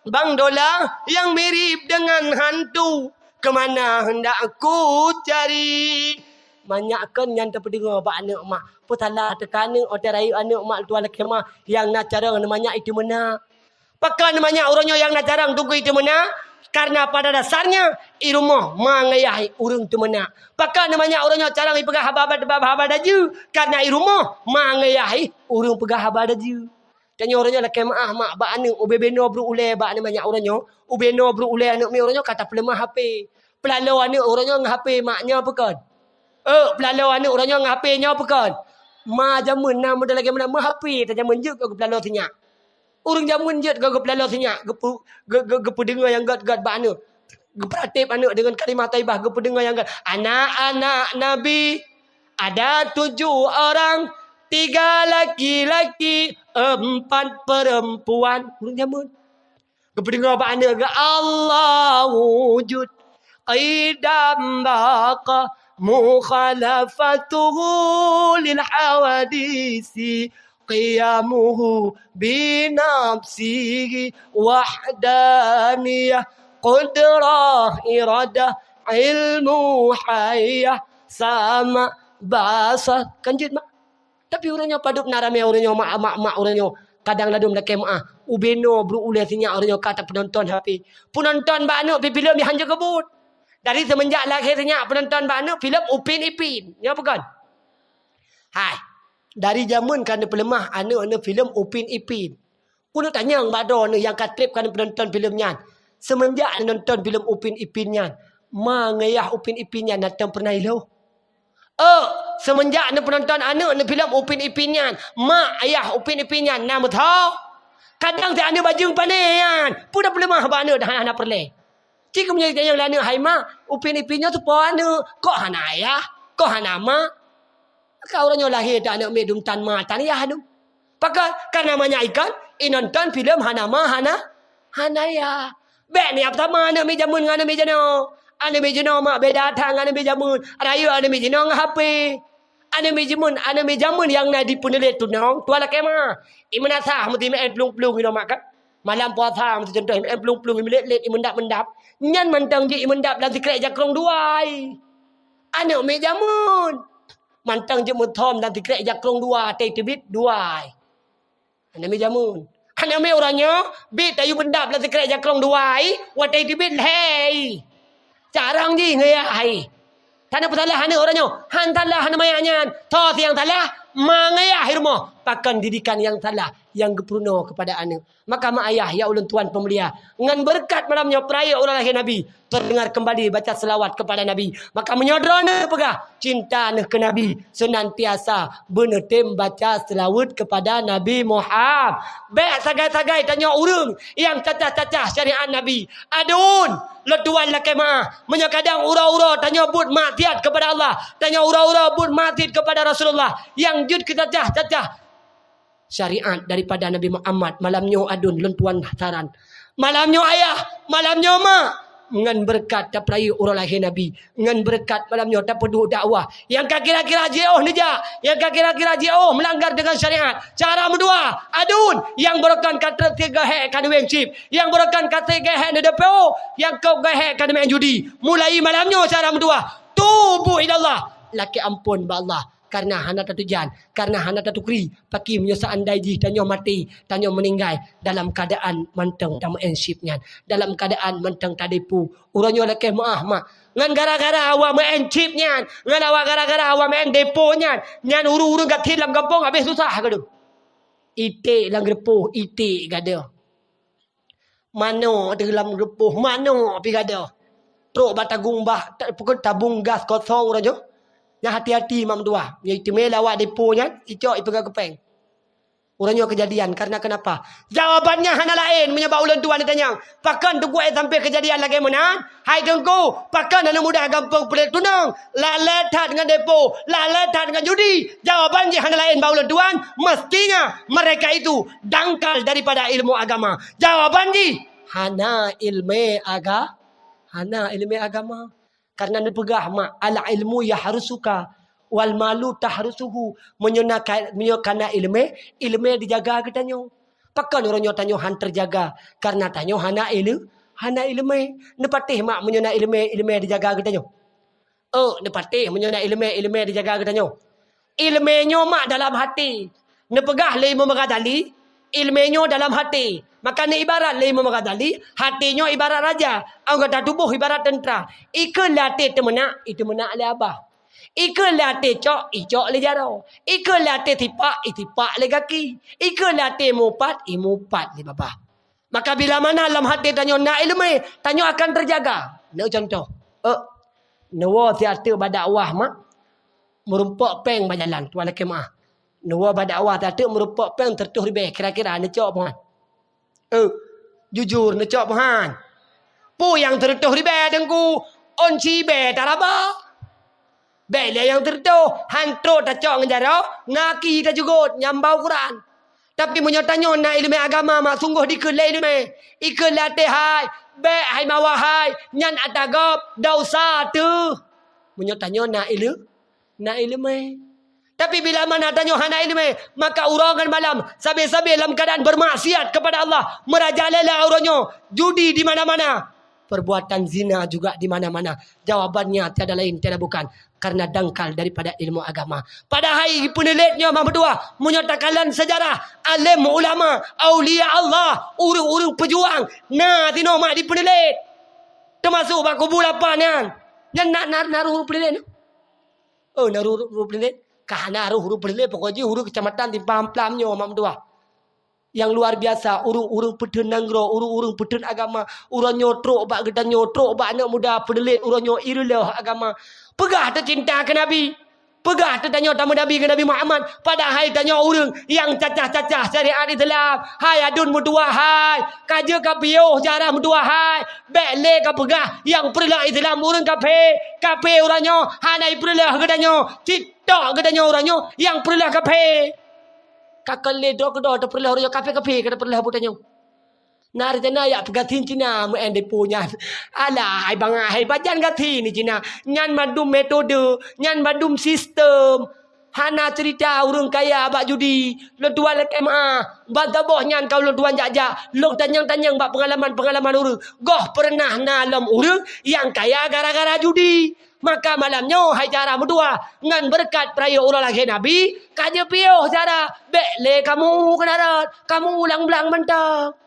Bang Dola yang mirip dengan hantu. Kemana hendak aku cari? Banyakkan yang terpendengar bana mak. Putalah tekanan otak rayu anak mak tuan kemah yang nak carang namanya itu mana? Pakai namanya orangnya yang nak carang tunggu itu mana? Karena pada dasarnya irumah mengayahi urung tu mana. Pakai namanya orangnya carang pegah hababat daju. Karena irumah mengayahi urung pegah hababat daju. Tanya orangnya lah kemah mak ba anu ubebeno bru ule ba namanya orangnya ubeno bru ule anak mi orangnya kata pelemah HP. Pelalau anak orangnya ngah HP maknya apa kan? Pelalau anak orangnya ngah HP nya apa kan? Ma jamun nama dah lagi mana HP tak jamun juk aku pelalau tanya. Urang jamun jet gagap lalu sinyak gepu dengar yang gad ba anu gepratip anu dengan kalimah taibah gepu dengar yang gad anak-anak Nabi ada 7 orang 3 laki-laki 4 perempuan. Urang jamun gepu dengar ba anu ga Allah wujud qaidam baqa mukhalafatuhu lil hawadisi qiyamuhu binafsihi wahdaniyah qudrah iradah ilmu hayah sama basah kanjut mak. Tapi orangnya padup narame orangnya mak orangnya kadang ladum dak kemah ubeno bru ule sinya orangnya kata penonton HP penonton ba anu filem yang hanja kebut dari semenjak lahirnya penonton ba anu filem Upin Ipin ya bukan. Hai dari zaman kan pelemah anu filem Upin Ipin. Kuno tanya yang bado yang katrip kan penonton filmnya. Semenjak nonton filem Upin Ipinnya, mangayah Upin Ipinnya datang pernah ilo. Semenjak penonton anu filem Upin Ipinnya, mak ayah Upin Ipinnya nama tahu. Kadang tak ada bajung panean. Pudah pelemah ba anu dah anak perle. Cik punya yang lain hai mak Upin Ipinnya tu po anu kok hana ayah, kok hana mak. Kau orangnya lahir tak nak medum tan matan ya hanum. Pakai kan namanya ikan, nonton filem hanama hanaya. Bek ni apa sama anak mejamun dengan anak mejano. Anak mejano mak beda datang anak mejamun. Rayu anak mejano ngah HP. Anak mejamun yang nak dipunelit tu nong. Tu ala kemah. Imana sah mesti main pelung-pelung ino mak kan. Malam puasa mesti contoh main pelung-pelung imelet imendap-mendap. Nyan mantang je imendap dan tikrek jakrong duai. Anak mejamun. Mantang je muthom dan tikrek jakrong dua teh tibit dua. Ana me jamun. Ana me orangnya bit ayu bendap dan tikrek jakrong dua wa teh tibit hei. Jarang je ngayai. Tana putalah hana orangnya. Han talah hana mayanyan. Tho yang talah mangayah hirmo. Pakan didikan yang salah yang gepruno kepada anak. Maka mak ayah ya ulun tuan pemulia. Ngan berkat malamnya peraya ulah lahir Nabi. Terdengar kembali baca selawat kepada Nabi. Maka menyodrona pegah cinta ke Nabi. Senantiasa benetim baca selawat kepada Nabi Muhammad. Baik sagai-sagai tanya urung yang cacah-cacah syariat Nabi. Adun letuan lakemah. Menyakadang ura-ura tanya bud matiat kepada Allah. Tanya ura-ura bud matiat kepada Rasulullah. Yang jud cacah-cacah syariat daripada Nabi Muhammad. Malamnya adun lentuan saran. Malamnya ayah, malamnya mak. Ngan berkat tak perayu orang lahir Nabi. Ngan berkat malamnya tak peduli dakwah. Yang kira-kira jauh ni je. Yang kira-kira jauh melanggar dengan syariat. Cara berdua adun. Yang berakan kata tiga hek kan weng chip. Yang berakan kata tiga hek ni DPO. Yang kau gahek kan main judi. Mulai malamnya cara berdua. Tubu ilallah. Laki ampun ba Allah. Karena hana tatujan, karena hana tatukri, paki menyesaan daiji tanyo mati, tanyo meninggal dalam keadaan menteng tamu ensipnya, dalam keadaan menteng tadipu. Uranyo lekeh maah mak. Ngan gara-gara awak mensipnya, ngan awak gara-gara awak men deponya, nyan uru-uru gatin dalam kampung habis susah gado. Ite dalam repuh, ite gado. Mano dalam repuh, mano pi gado. Truk batagung bah, pukul tabung gas kosong uranyo. Yang hati-hati mam dua. Yang itu melawak deponya, icok ipegang kepeng. Orangnya kejadian. Karena kenapa? Jawabannya hanya lain. Menyebab ulang tuan ditanya. Pakan tunggu sampai kejadian lagi mana? Hai tunggu. Pakan anak muda gampang pelit tunang. Laletat dengan depo. Laletat dengan judi. Jawabannya hanya lain. Baulan tuan. Mestinya mereka itu dangkal daripada ilmu agama. Jawabannya hanya ilmu agama. Hanya ilmu agama. Karena dipegah mak ala ilmu ya harusuka wal malu tahrusuhu menyokana ilmu dijaga ketanyo. Pakan orangnya tanyo han terjaga karena tanyo hana ilmu nepatih mak menyona ilmu dijaga ketanyo. Nepatih menyona ilmu dijaga ketanyo. Ilmenyo mak dalam hati. Nepegah le memegadali ilmenyo dalam hati. Makanya ibarat lima Ghazali, hatinya ibarat raja, anggota tubuh ibarat tentera. Ika latih temena, itu mena le abah. Ika latih cok, icok le jaro. Ika latih tipak le kaki. Ika latih mupat, imupat le babah. Maka bila mana dalam hati tanya nak ilmu, tanya akan terjaga. Nak contoh. Nawa tiada badakwah mak merumpak peng berjalan tuan laki maah. Nawa badakwah tiada merumpak peng tertuh ribe kira-kira ni cok mohon. Jujur nak cok pahan. Pu yang tertuh di bed dengku onci bed taraba. Bed yang tertuh hantro tak cok ngejaro ngaki tak juga nyambau Quran. Tapi menyatanya nak ilmu agama mak sungguh dikelai ilmu. Ikelatih hai bed hai mawahai nyan atagop dosa tu. Menyatanya nak ilmu. Tapi bila mana tanya hana ilmu, maka urangan malam sabi-sabi dalam keadaan bermaksiat kepada Allah, merajalela orangnya, judi di mana-mana, perbuatan zina juga di mana-mana. Jawabannya tiada lain tiada bukan karena dangkal daripada ilmu agama. Pada hari penelit-nya berdua menyatakan sejarah alim ulama, aulia Allah, urung-urung pejuang, nah tino mak di penelit. Termasuk bak kubur lapannya. Yang nak naruh penelit. Naruh penelit. Kahana huruf berleh pokoknya huruf kecamatan di pam-plamnya mam dua. Yang luar biasa urung-urung pedun nanggro, urung-urung pedun agama, urang nyotrok bak gedan nyotrok bak anak muda pedelit urang nyo irilah agama. Pegah tercinta ke Nabi. Pegah tertanya tamu Nabi ke Nabi Muhammad. Pada hai tanya urang yang cacah-cacah syariat Islam. Hai adun mudua hai. Kaja kapio jarah mudua hai. Bekle ka pegah yang perlah Islam urang kape orangnya hanai perlah gedanyo. Tok gedanya orangnya yang perlah kape. Kakale dok dok perlah orangnya kape kada perlah butanyo. Nari tena ya pegatin Cina mu ende punya. Alah hai bang hai bajan gatin ni Cina. Nyan madum metode, nyan madum sistem. Hana cerita urang kaya bak judi, lo dua lek MA, bataboh nyan kau lo dua jajak, lo tanyang-tanyang bak pengalaman urang. Goh pernah nalam urang yang kaya gara-gara judi. Maka malamnya hai cara berdua ngan berkat peraya ulah lagi Nabi kaje piuh cara bekle kamu ke darat kamu ulang-ulang mentang.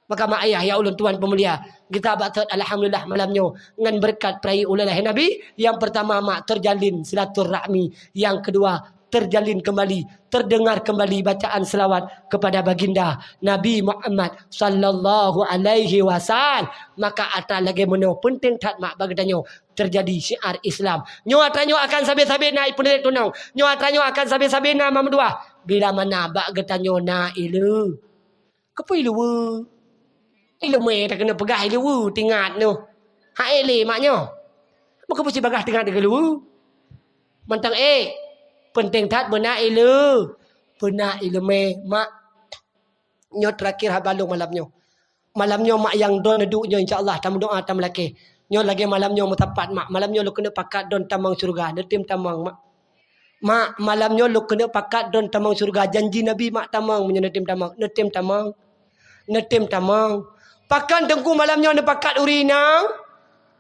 Maka mak ayah ya ulun tuan pemulia kita batat alhamdulillah malamnya ngan berkat peraya ulah lagi Nabi. Yang pertama mak terjalin silaturahmi, yang kedua terjalin kembali, terdengar kembali bacaan selawat kepada baginda Nabi Muhammad sallallahu alaihi wasallam. Maka ata lagi meno penting tat mak bagdanyo terjadi syiar Islam. Nyo atanyo akan sabi-sabi naik pendelik tunau. Nyo atanyo akan sabi-sabi na mamdua. Bila mana bak getanyo na ilu. Kepa ilu? Ilu me tak kena pegah ilu tingat no. Ha ele maknyo. Maka pasti bagah tingat ilu. Mentang penting tat benak ilu. Benak ilu me mak. Nyo terakhir habalung malamnyo. Malamnyo mak yang don duduknya insya-Allah tamu doa tamu laki. Nyo lagi malamnyo mutapat mak. Malamnyo lu kena pakat don tamang surga. Netim tamang mak. Mak malamnyo lu kena pakat don tamang surga. Janji Nabi mak tamang menyenetim tamang. Netim tamang. Netim tamang. Pakan tengku malamnyo ne pakat urinang.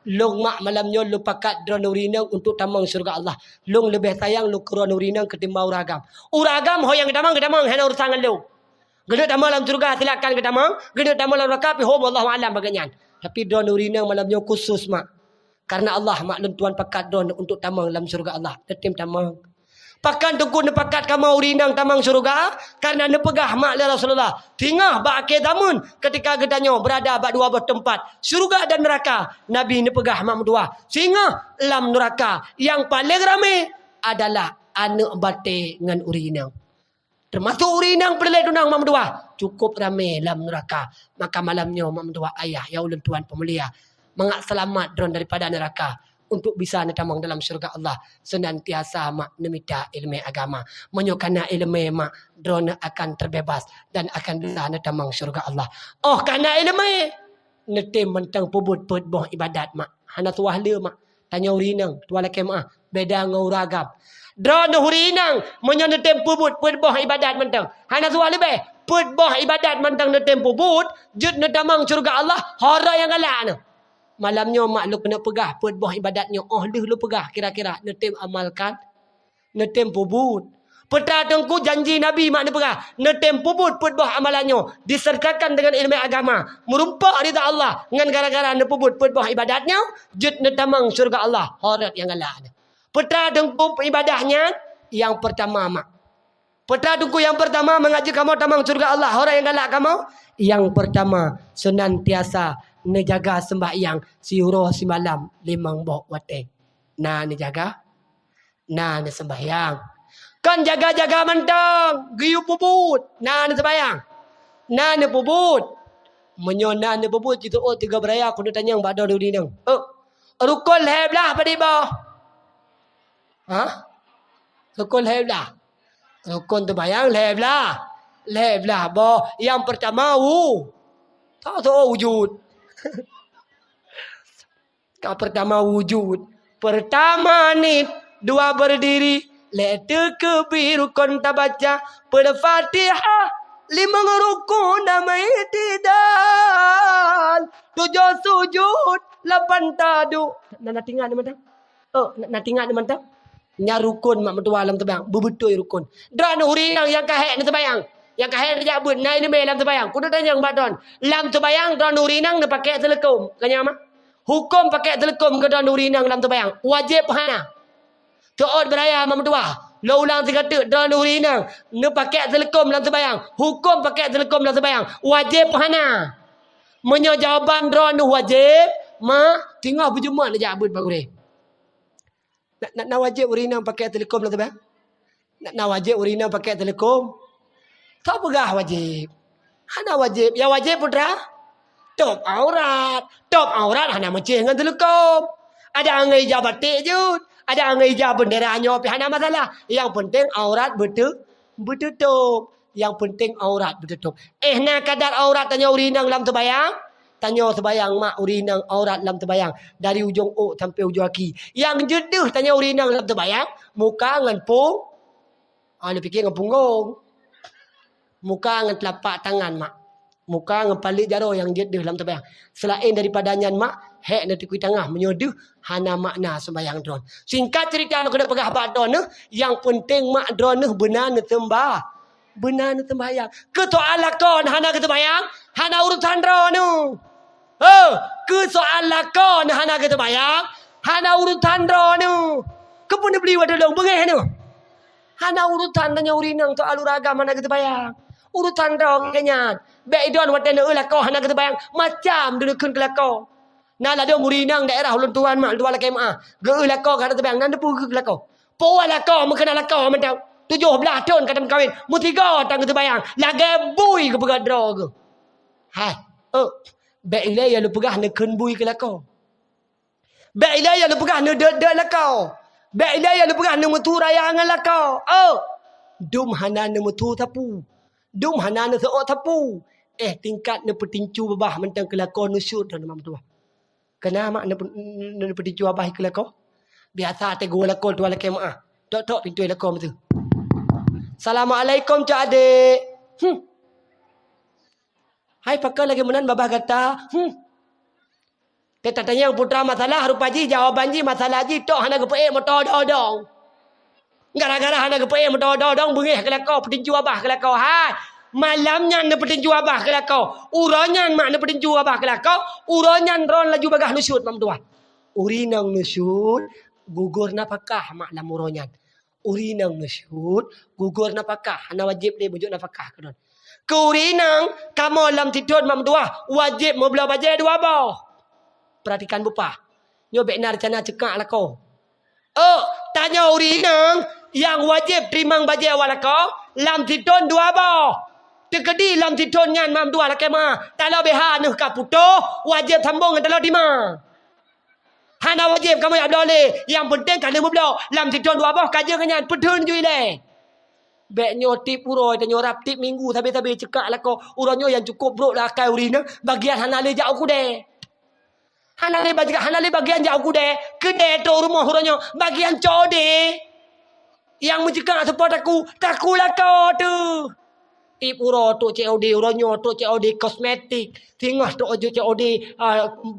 Long mak malamnya lu pakat drone urinang untuk tamang syurga Allah. Long lebih sayang lu keruan urinang ketimbang uragam. Uragam ho yang kedamang hana urusan lu. Gede tamang dalam syurga silakan kedamang, gede tamang dalam neraka pi ho wallahu alam bagian. Tapi drone urinang malamnya khusus mak. Karena Allah maklum Tuhan pakat drone untuk tamang dalam syurga Allah. Tetim tamang. Pakan tunggu nepakat kamau urinang tamang syurga karena nepegah mak li Rasulullah. Tingah ba akhir zaman ketika gedanyo berada ba dua tempat, syurga dan neraka. Nabi nepegah mak dua. Singa lam neraka yang paling ramai adalah anak bate ngan urinang. Termasuk urinang pelai tunang mak dua. Cukup ramai lam neraka. Maka malamnya mak dua ayah ya ulun Tuhan pemulia mengak selamat drone daripada neraka. Untuk bisa netamang dalam syurga Allah senantiasa mak nemita ilmu agama menyokana ilmu mak drone akan terbebas dan akan bisa netamang syurga Allah. Oh karena ilmu netem mentang pubut put boh ibadat mak hana tuah le mak tanya urinang tuala kemah beda ngauragap drone urinang menyonetem pubut put boh ibadat mentang hana tuah le put boh ibadat mentang netem pubut jut netamang syurga Allah hara yang galak. Malamnya mak lu kena pegah put boh ibadatnya. Oh lu pegah kira-kira netem amalkan. Netem pubut. Peta tengku janji Nabi mak ni pegah. Netem pubut put boh amalannya. Disertakan dengan ilmu agama. Merumpak rida Allah. Dengan gara-gara ne pubut put boh ibadatnya. Jut netamang syurga Allah. Horat yang galak. Peta tengku ibadahnya. Yang pertama mak. Peta tengku yang pertama mengaji kamu tamang syurga Allah. Horat yang galak kamu. Yang pertama senantiasa nejaga sembahyang siuroh si malam limang bok wateng. Nah nejaga, nah ne sembahyang. Kan jaga-jaga mentang, giyu pubut. Nah ne sembahyang, nah ne pubut. Menyona ne pubut itu oh tiga beraya aku tanya yang bado di nang. Rukun heblah pada bawah. Hah? Rukun heblah. Rukun sembahyang heblah. Heblah boh. Yang pertama tak tahu wujud. Kau pertama wujud. Pertama nit. Dua berdiri. Letu kebir rukun tak baca. Al-Fatihah. Lima rukun damai tidak. 7 sujud. 8 tadu. Nak tinggal ni mentang? Oh, nak tinggal ni mentang? Nya rukun mak mentua alam terbang. Bebetul rukun. Dan urinang yang kahek ni terbayang. Yang kahir dia buat naik ni dalam terbayang. Kudu tanya yang badon. Lam terbayang don urinang dia pakai telekom. Kanya apa? Hukum pakai telekom ke don urinang dalam terbayang. Wajib hana. Tuot beraya mam tua. Lo ulang 3 kata don urinang dia pakai telekom dalam terbayang. Hukum pakai telekom dalam terbayang. Wajib hana. Menyo jawaban don wajib. Ma tinggal berjemaah dia buat bagure. Nak wajib urinang pakai telekom dalam terbayang. Nak wajib urinang pakai telekom. Tak pegah wajib. Hana wajib. Ya wajib putra. Top aurat. Top aurat hana mencih dengan telekom. Ada angai hijab batik je. Ada angai hijab benderanya. Tapi hana masalah. Yang penting aurat bertutup. Yang penting aurat bertutup. Nak kadar aurat tanya urinang dalam terbayang. Tanya terbayang mak urinang aurat dalam terbayang. Dari ujung ok sampai ujung kaki. Yang jeduh tanya urinang dalam terbayang. Muka dengan pung. Dia fikir dengan punggung. Muka dengan telapak tangan mak. Muka dengan palit jaro yang dia dalam terbayang. Selain daripadanya mak, hek nanti kui tengah menyoduh hana makna sembahyang drone. Singkat cerita nak kena pegah bak drone yang penting mak drone benar nak sembah. Benar nak sembahyang. Kesoal lakon hana ke sembahyang, hana urusan drone. Kesoal lakon hana ke sembahyang, hana urusan drone. Kepun dia beli wadah dong bengeh ni. Hana urutan tanya urinang tu aluragam hana ke sembahyang. Urutan dong kenyan. Baik don watan lakau hana kata bayang macam dulu kun kelakau. Nah lah dia murinang daerah ulun tuan mak tuan lakai mak. Ge lakau kata bayang nan depu ke kelakau. Po lakau mengkena lakau mentau. 17 tahun kata kawin. Mu 3 tang kata bayang. Lagi bui ke pegadra ke. Hai. Baik ilai ya lu pegah ne kun bui ke lakau. Baik ilai ya lu pegah ne de lakau. Baik ilai ya lu pegah ne mutu raya ngan lakau. Dum hana ne mutu tapu. Dum hanana seok tapu. Tingkat ne petincu babah mentang kelakon nusyut dan mam tua. Kenapa ne petincu babah kelakon? Biasa te go lakon tua lakai mak. Tok pintu lakon tu. Assalamualaikum cak adik. Hai pakai lagi menan babah kata. Kita tanya putra masalah rupa ji jawaban ji masalah ji tok hana gepe motor dodong. Gara-gara hana gepe motor dodong bengih kelakau petinju abah kelakau. Hai. Malamnya na petinju abah kelakau. Uronyan mak na petinju abah kelakau. Uronyan ron laju bagah nusyut mam tua. Uri nang nusyut gugur na pakah mak lam uronyan. Uri nang nusyut gugur na pakah hana wajib dia bujuk na pakah kedon. Kuri nang kamu lam tidun mam tua wajib mau belah bajet dua bawah. Perhatikan bupa. Nyobek nar cana cekak lah kau. Oh, tanya urinang yang wajib terima bajai awal kau. Lam tidun dua bawah. Tegedi lam tidun nyan mam dua lah kemah. Kalau beha nuh kaputo wajib sambung kalau di ma. Hana wajib kamu yang boleh. Yang penting kan mu belau lam tidun dua bawah kaje kenyan pedun jui le. Bek nyotip uroi dan nyorap tip minggu tabe-tabe cekak lah kau. Uronyo yang cukup bro lah kai urinang bagian hana le jauh ku deh. Hanale bagian jauh kude, kede tu rumah huranyo bagian code. Yang mencegah support taku lah kau tu. Tip uro tu COD uranyo tu COD kosmetik, tingah tu ojo COD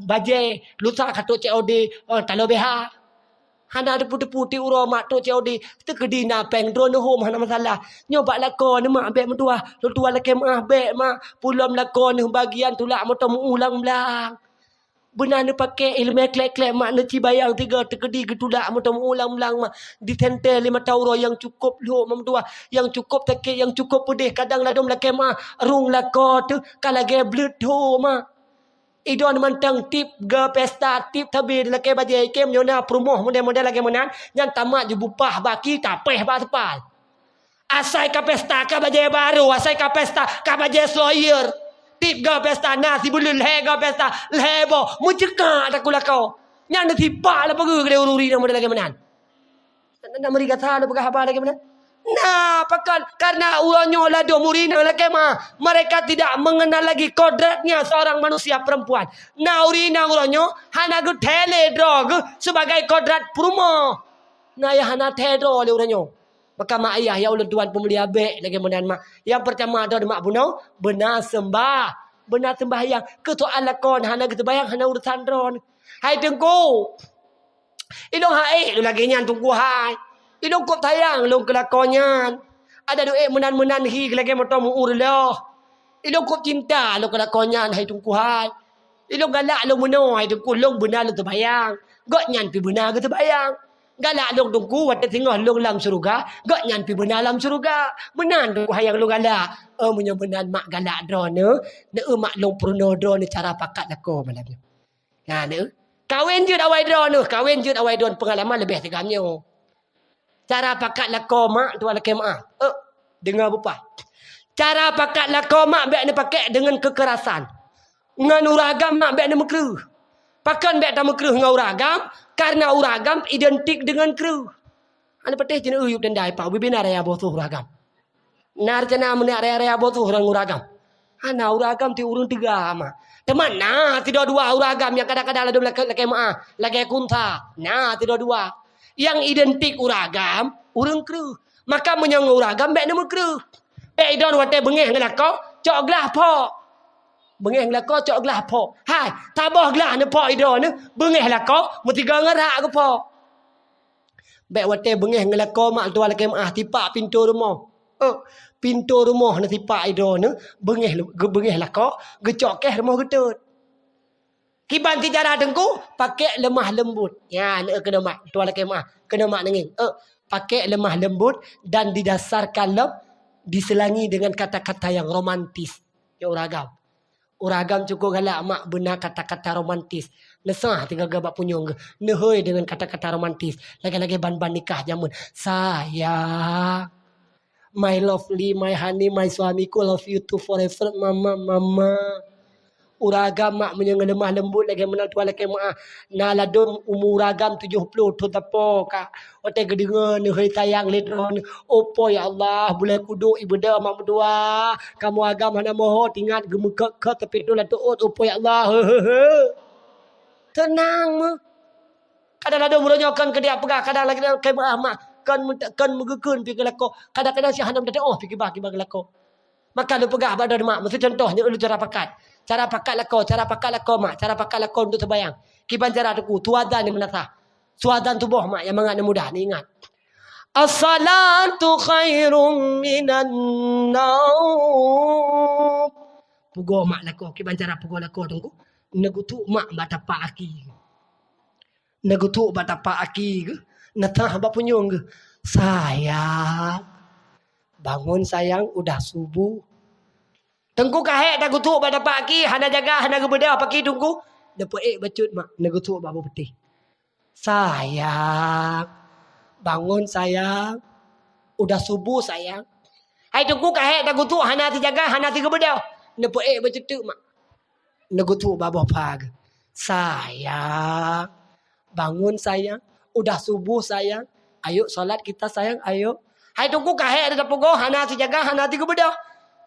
bajai, lusa katu COD talo beha. Hana depu-depu ti uro mak tu COD, tu kedina peng drone home hana masalah. Nyoba lah kau ni mak bek mentua, tua lah kemah bek mak, pulam lah kau ni bagian tu lah motor ulang belang. Benar ni pakai ilmu klek-klek mak nak cibayang tiga tegedi getulak mudah ulang-ulang mak ditentel 5 tauro yang cukup lu mam tua yang cukup takik yang cukup pedih kadang ladom la kemah rung la ko tu kalau ge blut ho mak idon mantang tip ga pesta tip tabi la ke bajai kem nyona promoh model-model lagi menan yang tamat je bupah baki tapeh ba tepal asai ka pesta ka bajai baru asai ka pesta ka bajai sloyer tip ga pesta nasi bulul he ga pesta lebo mucekak tak kula kau nyanda tipak lah pagi ke ururi nama lagi menan nak meri kata ada pegah apa lagi menan nah pakan karena uranyo lah do murina lagi mah mereka tidak mengenal lagi kodratnya seorang manusia perempuan nah urina uranyo hana gu tele drog sebagai kodrat purmo nah ya hana tedro le uranyo maka mak ayah ya Allah tuan pemulia baik lagi menan mak. Yang pertama ada mak bunau benar sembahyang. Ketua lakon hana kita bayang hana urusan ron. Hai tengku. Idong hai lu lagi nyan tunggu hai. Idong kop tayang lu kelakonyan. Ada duit menan-menan hi lagi motor mu urlo. Idong kop cinta lu kelakonyan hai tunggu hai. Idong galak lu menoi tengku long benar lu terbayang. Gak nyan pi benar ke terbayang. Galak long tungku wadah tengah long lam surga. Gak nyan pi benar lam surga. Benar tungku hayang long galak. Punya benar mak galak drone. Ne mak long pruno drone cara pakat lako malam ni. Ya ne. Kawin je awai drone. Kawin je awai drone pengalaman lebih tegamnya. Cara pakat lako mak tu ala kemak. Dengar bupa. Cara pakat lako mak biak ni pakai dengan kekerasan. Ngan uragam mak biak ni mekru. Pakan biak tak mekru dengan uragam. Karena uragam identik dengan kru. Anda patih jenis uyup dan dai pak. Bibina raya bosuh uragam. Nar jana menak raya bosuh orang uragam. Hana uragam ti urun 3 ama. Teman nah tidak 2 uragam yang kadang-kadang ladum laki maah. Laki kunta. Nah tidak 2. Yang identik uragam urun kru. Maka menyang uragam biak nama kru. Idon wate bengih ngelakau. Cok gelah pok. Bengih lako cok gelah po. Hai, tabah gelah ne po ido ne. Bengih lako mu 3 ngerak ke po. Bek wate bengih ngelako mak tu laki maah tipak pintu rumah. Pintu rumah ne tipak ido ne. Bengih lako gecok keh rumah getut. Kiban ti cara dengku pakai lemah lembut. Ya ne kena mak tu laki maah kena mak nengin. Pakai lemah lembut dan didasarkan diselangi dengan kata-kata yang romantis. Ya uragam. Uragam cukup galak mak benar kata-kata romantis. Lesah tinggal gabak punyong. Nehoi dengan kata-kata romantis. Lagi-lagi ban-ban nikah jamun. Sayang. My lovely, my honey, my suamiku love you too forever. Mama. Uragam mak menyang lemah lembut lagi menal tuan lagi mak. Naladum umur uragam 70 tu tapo kak. Ote gedengan hei tayang letron. Opo ya Allah boleh kudu ibu dah mak berdua. Kamu agam hana moho tingat gemukak ke tapi tu lah tuut opo ya Allah. Tenang mu. Kadang-kadang mulanya kan ke dia pegah kadang lagi ke mak kan megekun pi kelako. Kadang-kadang si hanam dah oh pi kibah kelako. Maka lu pegah badan mak mesti contohnya lu cara pakat. Cara pakat lako mak. Cara pakat lako untuk terbayang. Kiban cara tuku tuadan ni menata. Suadan tubuh mak yang mengat mudah ni ingat. As-salatu khairum minan naum. Pugo mak lako kiban cara pugo lako tungku. Negutu mak batapa aki. Negutu batapa aki ke. Natah apa punyong ke. Sayang. Bangun sayang udah subuh. Tengku kahek dah gutuk pada pagi, hana jaga, hana gebeda pagi tunggu. Dapat bacut mak, negutuk babu putih. Sayang, bangun sayang, udah subuh sayang. Hai tunggu kahek dah gutuk, hana ti jaga, hana ti gebeda. Dapat bacut tu mak, negutuk babu pagi. Sayang, bangun sayang, udah subuh sayang. Ayo solat kita sayang, ayo. Hai tunggu kahek dah pogo, hana ti jaga, hana ti gebeda.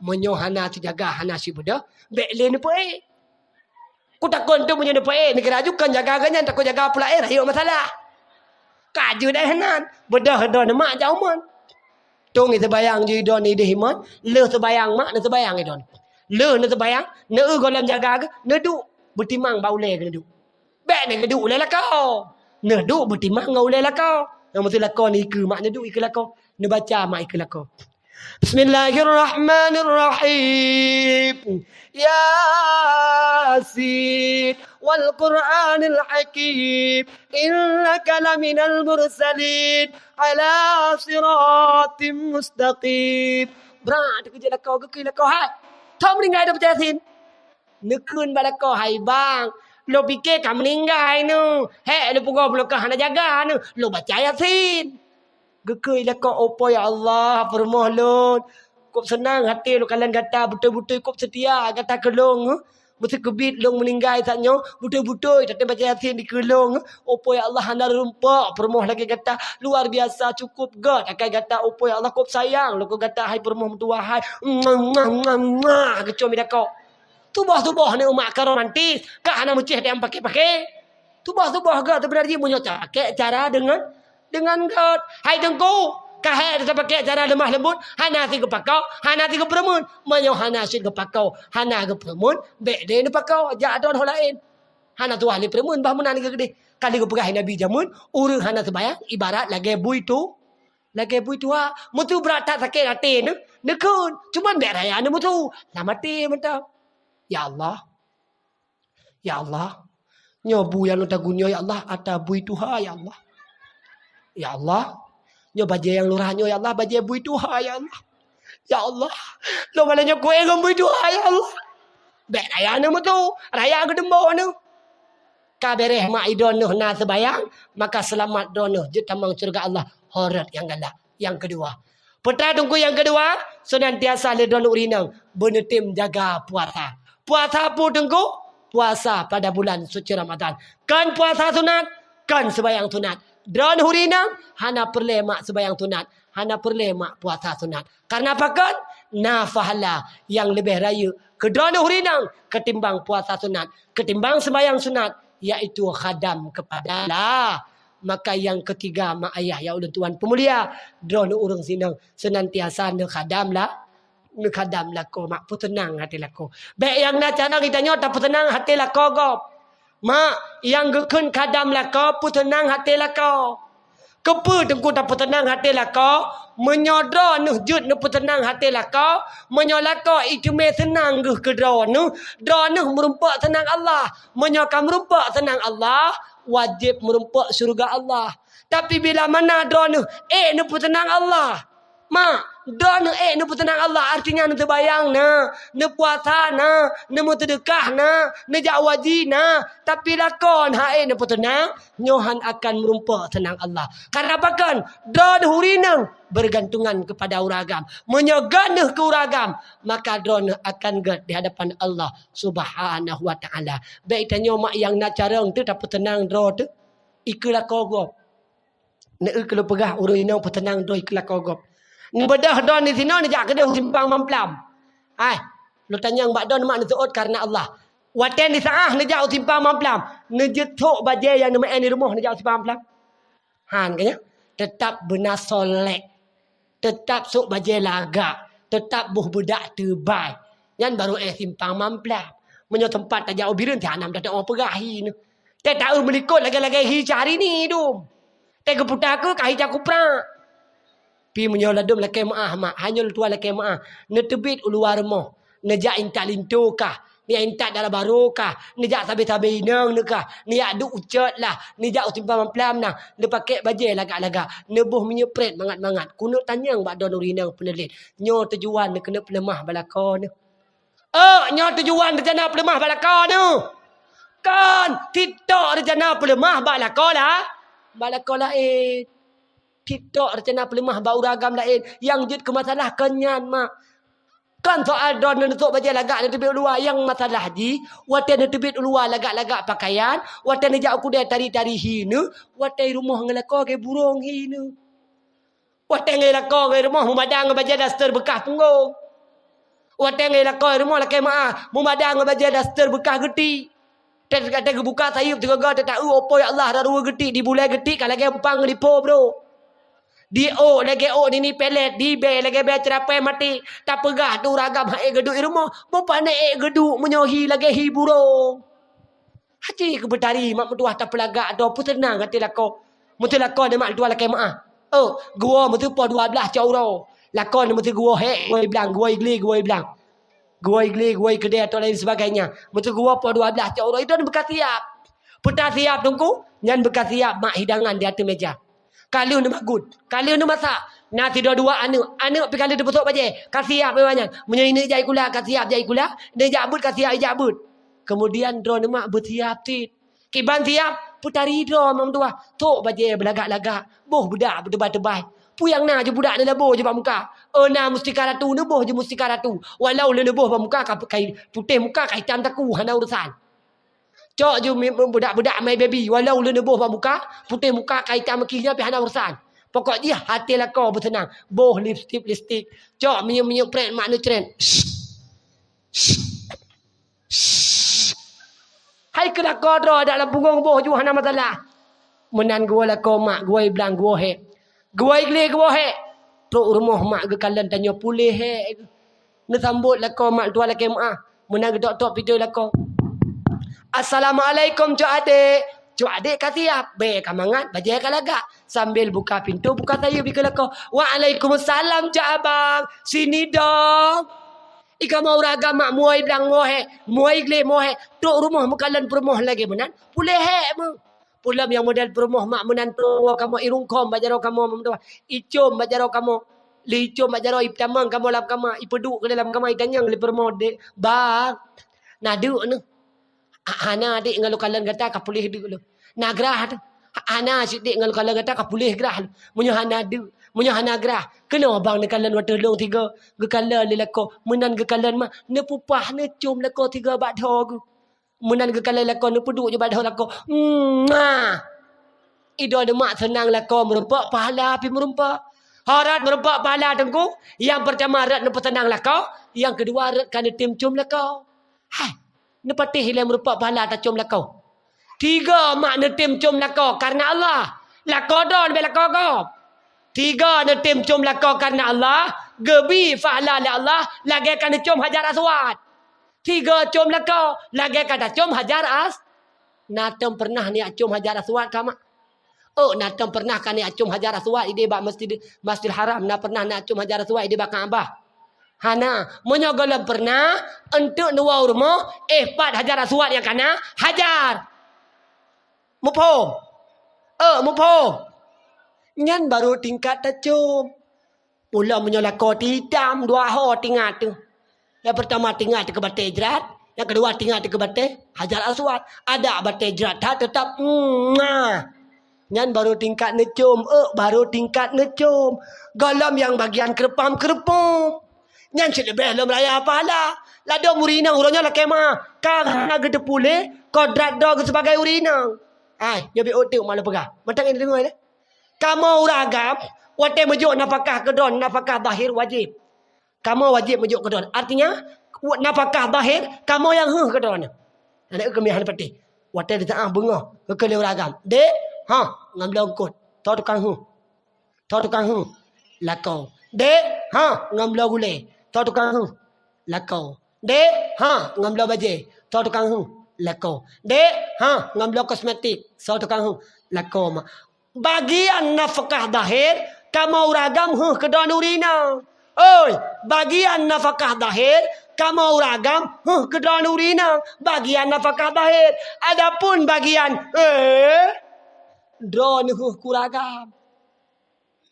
Menyo hana tu jaga hana si budak bekle ni poe ku takon tu menyo ni poe negara jukan jaga ganyan takut jaga pula ayo masalah kaju dah hanan bedah don mak jauman tung itu bayang ji don ni dehimon le sebayang mak ne sebayang don le ne sebayang ne golam jaga ke ne du betimang baule ke du bek ne du le la kau ne du betimang ngau le la kau yang mesti lakon iku mak ne du iku lakon ne baca mak iku lakon. Bismillahirrahmanirrahim. Yasin wal Qur'anil Hakim. Innaka laminal mursalin ala siratim mustaqim. Berat kerja kau ke kau hai. Tahu meninggal dah percaya sin. Nekun bala kau hai bang. Lo fikir kamu meninggal nu. Hei lo pukul belakang hana jaga nu. Lo baca Yasin. Gekoi lah kau opo ya Allah permohon kau senang hati lu kalian kata betul-betul kau setia kata kelong mesti kebit long meninggal taknya betul-betul tak baca Yasin di kelong opo ya Allah hana rumpak permoh lagi kata luar biasa cukup god akan kata opo ya Allah kau sayang lu kau kata hai permoh tua hai kecuali kau tubuh ni umat kau romantis kah hana mucih yang pakai tubuh gak sebenarnya punya pakai cara dengan God. Hai tengku, kahai ada pakai cara lemah lembut, hana tiga pakau, hana tiga permun, manyo hana sih ke pakau, hana ke permun, bek dia ni pakau, jak ada orang lain. Hana tu ahli permun, bah menan gede. Kali ke pegah Nabi jamun, urang hana terbayang, ibarat lagi bui tu ha, mutu berat tak sakit hati ni, nekun, cuman bek raya ni mutu, lah mati mentau. Ya Allah, nyobu yang lu tagunyo ya Allah, ata bui tu ha ya Allah. Ya Allah, nyo baje yang lurahnya ya Allah, baje bui tuha ya Allah. Ya Allah, lo malanya kue ngam bui tuha ya Allah. Bek raya nu tu, raya ke dembo nu. Kabereh mak idon nu na sebayang, maka selamat dono je tamang surga Allah. Horat yang galak. Yang kedua. Putra tunggu yang kedua, senantiasa le dono urinang, benetim jaga puasa. Puasa pun tunggu, puasa pada bulan suci Ramadan. Kan puasa sunat, kan sebayang sunat. Drone hurinang hana perle mak sebayang sunat, hana perle mak puasa sunat. Karena apa kan? Nafahala yang lebih raya ke drone hurinang ketimbang puasa sunat, ketimbang sebayang sunat, yaitu khadam kepada Allah. Maka yang ketiga mak ayah ya ulun tuan pemulia, drone urang sinang senantiasa ne khadam lah ko mak putenang hati lako. Baik yang nak canang kita nyota putenang hati lako gop. Mak yang gekun kadam lako putenang hati lako. Kepu tengku tak putenang hati lako, menyodra nuh jut nu putenang hati lako, menyolako itu me senang ge ke dra nuh merumpak senang Allah, menyokam merumpak senang Allah, wajib merumpak surga Allah. Tapi bila mana dra nuh nu putenang Allah. Mak, doa nu putenang Allah artinya nu terbayang nu puasa nu mutedekah nu jakwaji tapi lakon nu putenang nyohan akan merumpak tenang Allah. Karena apa kan? Doa hurinang bergantungan kepada uragam, menyoganeh ke uragam, maka doa akan gad di hadapan Allah Subhanahu wa taala. Baik tanya mak yang nak carang tu tak putenang doa tu ikulah kogop. Nek kalau pegah urinang putenang doa ikulah kogop. Ni bedah don di sini ni jak kedeng simpang mamplam. Ai, lu tanya mbak don mak ni tuot karena Allah. Waten di saah ni jak simpang mamplam. Ni jetuk baje yang nama ni rumah ni jak simpang mamplam. Han kanya tetap benar solek. Tetap sok baje lagak, tetap buh budak terbai. Yan baru simpang mamplam. Menyo tempat tak jauh birun tianam dak orang perahi ni. Te tahu melikut lagi-lagi hi cari ni dum. Te keputar ke kai cak kupra. Pi menyola dum laki maah mak. Hanyol tua laki maah. Netebit uluar mo. Nejak intak lintu kah. Ni intak dalam baru kah. Nejak sabi-sabi inang ni kah. Ni aduk ucet lah. Nejak utimpam pelam nah. Ni pakai baju lagak-lagak. Nebuh menyepret mangat-mangat. Kuno tanyang bak don urinang penelit. Nyo tujuan ni kena pelemah balakon ni. Nyo tujuan rencana pelemah balakon ni. Kan tidak rencana pelemah balakon lah. Balakon lain. Tidak rencana pelemah bau ragam lain. Yang jid ke masalah kenyan mak. Kan soal don nutuk baju lagak ni tebit luar. Yang masalah ji. Watan tebit luar lagak-lagak pakaian. Watan nejak aku dia tari-tari hina. Watan rumah ngelakau ke burung hina. Watan ngelakau ke rumah memadang baju daster bekas punggung. Watan ngelakau rumah lakai maaf. Memadang baju daster bekas geti. Dan kata buka sayup tiga-tiga tak tahu apa ya Allah dah dua getik di bulan getik kalau lagi empang lipo bro. Di lagi ni pelet di be lagi be cerapai mati tak pegah tu ragam hak geduk di rumah bapa naik geduk menyohi lagi hi burung. Hati ke bertari mak mentuah tak pelagak ada apa tenang kata lako. Mutu lako dia mak tua laki maah. Gua mutu po 12 cauro. Lakon mutu gua gua bilang gua igli gua bilang. Gua igli, gua kedai atau lain sebagainya. Betul gua po 12 cauro itu bekas siap. Putar siap tunggu. Nyan bekas siap mak hidangan di atas meja. Kalau ni magut. Kalau ni masak. Nasi dua-dua anu. Anu pergi kalau dia besok baje. Kasih siap banyak. Punya ini jai kula. Kasih siap jai kula. Dia jabut kasih siap jabut. Kemudian drone mak bersiap tit. Kiban siap. Putari drone mam tua. Tok baje belagak-lagak. Boh budak berdebat-debat. Puyang na je budak ni leboh je pak muka. Na mustika ratu leboh je mustika ratu. Walau leboh pak muka kai putih muka kai hitam taku hana urusan. Cok je budak-budak mai baby. Walau leboh pak muka putih muka kai hitam kinya pi hana urusan. Pokok dia hati lakau bersenang. Boh lipstick. Cok minyak pret mak nu trend. Hai kena kodro dalam punggung boh ju hana masalah. Menan gua lakau mak gua bilang gua he. Gua igli gua he. Tok rumah mak ke kalan tanya pulih he. Ni sambut lakau mak tua laki mak. Menang gedok-tok pintu lakau. Assalamualaikum cok adik. Cok adik kasih siap. Be kamangat bajai kalagak. Sambil buka pintu buka sayup di lakau. Waalaikumsalam cok abang. Sini dong. Ika mau ragam mak muai bilang mohe. Muai igli mohe. Tok rumah mekalan permoh lagi menan. Pulih he mu. Pulam yang model permoh mak menantu kamu irungkom bajaro kamu memtua icom bajaro kamu licom bajaro iptamang kamu lap kamu ipeduk ke dalam kamu itanyang li permoh de bang nadu nu ana dik ngalu kalan gata kapulih dulu nagrah ana sidik ngalu kalan gata kapulih grah munyo hanadu munyo hanagrah kena bang ne kalan watulung tiga ge kalan lelako menan ge kalan mak ne pupah ne cum lako tiga bak dog menan ke kalai lakon ni peduk je badah lakon. Ido ada mak senang lakon merempak pahala api merempak. Harat merempak pahala tengku. Yang pertama rat ni petenang lakon. Yang kedua rat kan tim cum lakon. Hai. Ni patih hilang merempak pahala tak cum lakon. Tiga mak ni tim cum lakon karena Allah. Lakon don be lakon kau. Tiga ni tim cum lakon karena Allah. Gebi pahala la Allah. Lagi kan cum hajar aswad. Tiga cum lakau. Lagi kata cum hajar as. Natam pernah ni cum hajar aswad kama. Natam pernah kan ni cum hajar aswad. Ide bak masjid haram. Na pernah nak cum hajar aswad. Ide bak Kaabah. Hana. Menyogolam pernah. Untuk nuwa rumah. Pat hajar aswad yang kana. Hajar. Mupom. Mupom. Nyan baru tingkat tercum. Mula menyolakau tidam. Dua ho tingkat tu. Yang pertama tinggal ke batai jerat. Yang kedua tinggal ke batai hajar aswad. Ada batai jerat. Tetap. Nyan baru tingkat ngecum. Baru tingkat ngecum. Galam yang bagian kerepam-kerepum. Nyan selebih lom raya pahala. Lada urina uranya lah kemah. Karena gede pulih. Kodrat dog sebagai urina. Dia ambil otak malah pegah. Matang ini dengar ni. Kamu uragam. Watai mejuk nafkah kedon. Nafkah bahir wajib. Kamu wajib mejuk kedon. Artinya, nafkah bahir, kamu yang kedon. Anak kemihan peti. Watai di tengah bunga. Kekeli ragam. Dek, ngambil ongkut. Tahu tukang Tahu tukang lakau. Dek, ngambil gulai. Tahu tukang lakau. Dek, ngambil bajai. Tahu tukang lako. Dek, ngambil kosmetik. So tukang lako. Bagian nafkah dahir, kamu ragam kedua nurina. Oi, bagian nafkah dahir, kamu ragam kedua nurina. Bagian nafkah dahir. Adapun bagian drone kuragam.